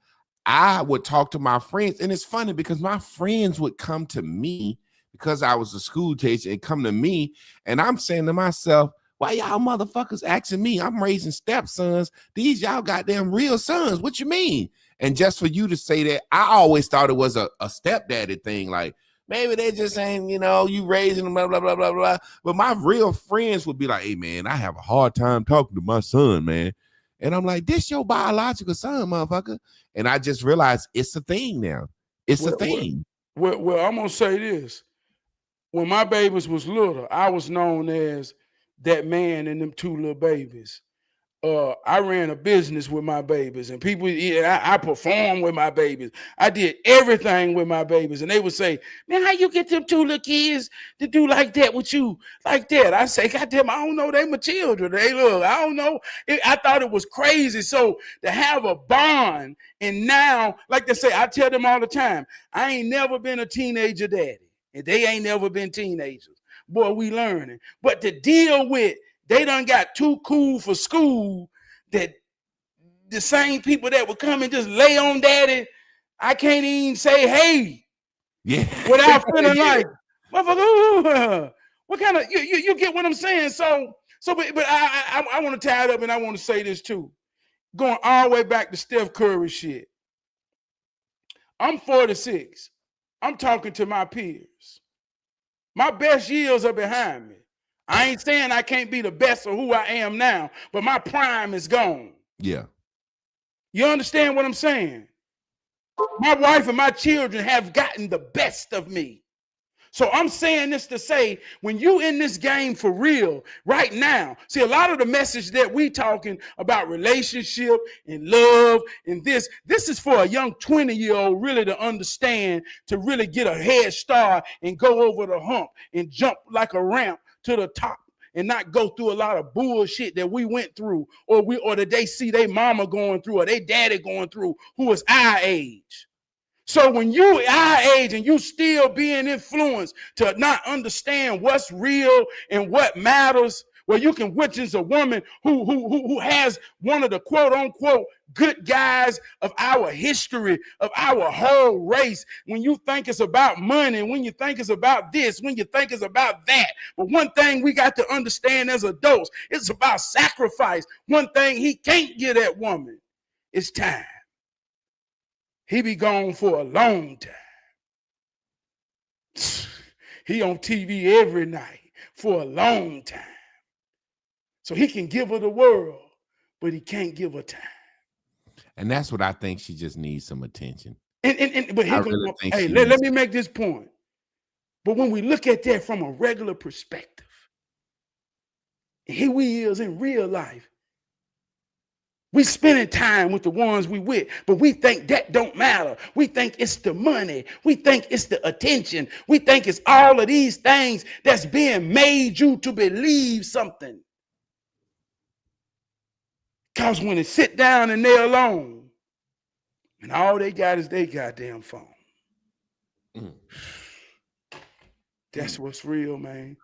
I would talk to my friends, and it's funny because my friends would come to me because I was a school teacher and come to me, and I'm saying to myself, why y'all motherfuckers asking me? I'm raising stepsons. These y'all goddamn real sons. What you mean? And just for you to say that, I always thought it was a stepdaddy thing. Like, maybe they just saying, you know, you raising them, blah, blah, blah, blah, blah. But my real friends would be like, hey, man, I have a hard time talking to my son, man. And I'm like, this your biological son, motherfucker. And I just realized it's a thing now. It's a thing. Well, I'm going to say this. When my babies was little, I was known as that man and them 2 little babies. I ran a business with my babies, and people, I performed with my babies. I did everything with my babies, and they would say, "Man, how you get them 2 little kids to do like that with you, like that?" I say, "God damn, I don't know. They my children. They look. I don't know." I thought it was crazy. So to have a bond, and now, like they say, I tell them all the time, I ain't never been a teenager daddy, and they ain't never been teenagers. Boy, we learning. But to deal with, they done got too cool for school, that the same people that would come and just lay on daddy, I can't even say hey without feeling like, motherfucker, what kind of, you get what I'm saying? But I want to tie it up, and I want to say this too. Going all the way back to Steph Curry shit. I'm 46. I'm talking to my peers. My best years are behind me. I ain't saying I can't be the best of who I am now, but my prime is gone. Yeah. You understand what I'm saying? My wife and my children have gotten the best of me. So I'm saying this to say, when you in this game for real right now, see, a lot of the message that we talking about relationship and love and this is for a young 20-year-old really to understand, to really get a head start and go over the hump and jump like a ramp to the top, and not go through a lot of bullshit that we went through, or that they see their mama going through, or their daddy going through, who is our age. So when you our age and you still being influenced to not understand what's real and what matters, well, you can witness a woman who has one of the quote unquote good guys of our history, of our whole race. When you think it's about money, when you think it's about this, when you think it's about that. But one thing we got to understand as adults, it's about sacrifice. One thing he can't get at woman is time. He be gone for a long time. He on TV every night for a long time. So he can give her the world, but he can't give her time. And that's what I think. She just needs some attention. But let me make this point. But when we look at that from a regular perspective, here we is in real life. We spending time with the ones we with, but we think that don't matter. We think it's the money. We think it's the attention. We think it's all of these things that's being made you to believe something. Because when they sit down and they're alone, and all they got is their goddamn phone. That's what's real, man.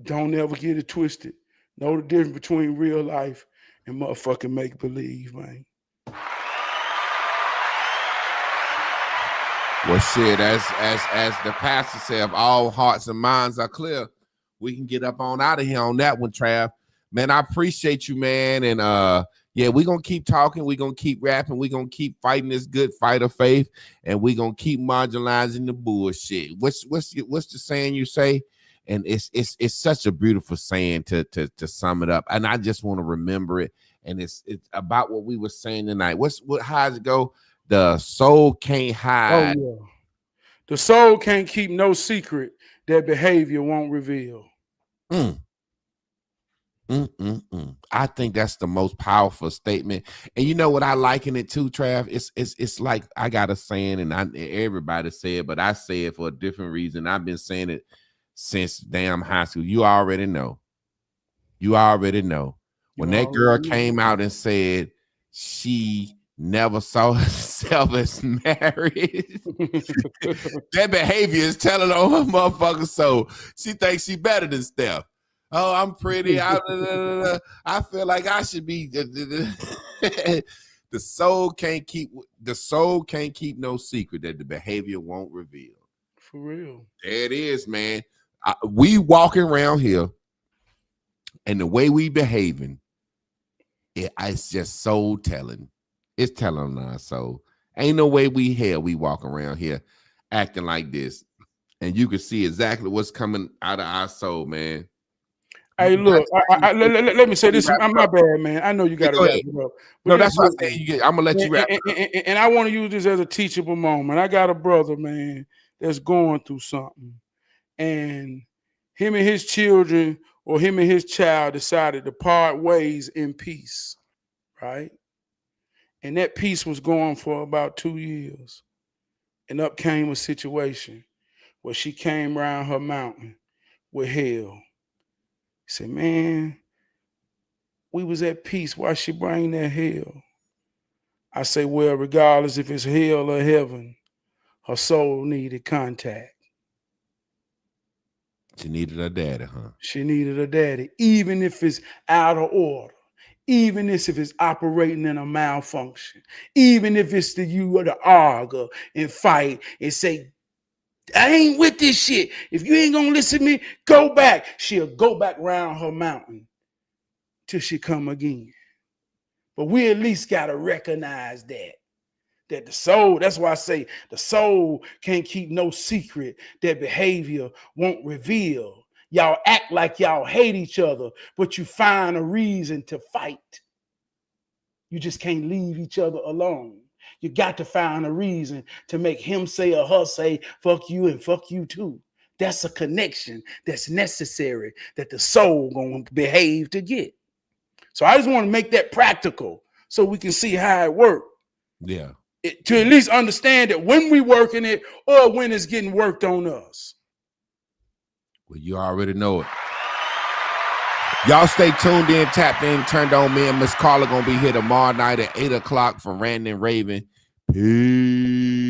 Don't ever get it twisted. Know the difference between real life and motherfucking make believe, man. Well, shit, as the pastor said, if all hearts and minds are clear, we can get up on out of here on that one, Trav. Man, I appreciate you, man. And yeah, we're gonna keep talking, we're gonna keep rapping, we're gonna keep fighting this good fight of faith, and we're gonna keep marginalizing the bullshit. What's the saying you say? And it's such a beautiful saying to sum it up. And I just want to remember it. And it's about what we were saying tonight. How does it go? The soul can't hide. Oh, yeah. The soul can't keep no secret that behavior won't reveal. I think that's the most powerful statement. And you know what I liken it to, Trav? It's like I got a saying, and everybody say it, but I say it for a different reason. I've been saying it since damn high school. You already know. When that girl came out and said she never saw herself as married, that behavior is telling on her motherfucker soul. She thinks she better than Steph. Oh, I'm pretty. I feel like I should be. The soul can't keep no secret that the behavior won't reveal. For real. There it is, man. We walking around here, and the way we behaving, it's just soul telling. It's telling on our soul. Ain't no way we walk around here acting like this, and you can see exactly what's coming out of our soul, man. Hey, look, let me say this. I'm my bad, man. I know you got to wrap it up. No, that's what I'm saying. I'm going to let you wrap it up. And I want to use this as a teachable moment. I got a brother, man, that's going through something. And him and his children or him and his child decided to part ways in peace, right? And that peace was going for about 2 years. And up came a situation where she came around her mountain with hell. He said, man, we was at peace. Why she bring that hell? I say, well, regardless if it's hell or heaven, her soul needed contact. She needed her daddy, huh? She needed her daddy, even if it's out of order, even if it's operating in a malfunction, even if it's you to argue and fight and say, I ain't with this shit. If you ain't gonna listen to me, go back. She'll go back around her mountain till she come again. But we at least gotta recognize that the soul, that's why I say the soul can't keep no secret that behavior won't reveal. Y'all act like y'all hate each other, but you find a reason to fight. You just can't leave each other alone. You got to find a reason to make him say or her say, fuck you and fuck you too. That's a connection that's necessary that the soul gonna behave to get. So I just want to make that practical so we can see how it works. Yeah. To at least understand that when we working it or when it's getting worked on us. Well, you already know it. Y'all stay tuned in, tapped in, turned on. Me and Miss Carla gonna be here tomorrow night at 8 o'clock for Rand and Raven. Peace.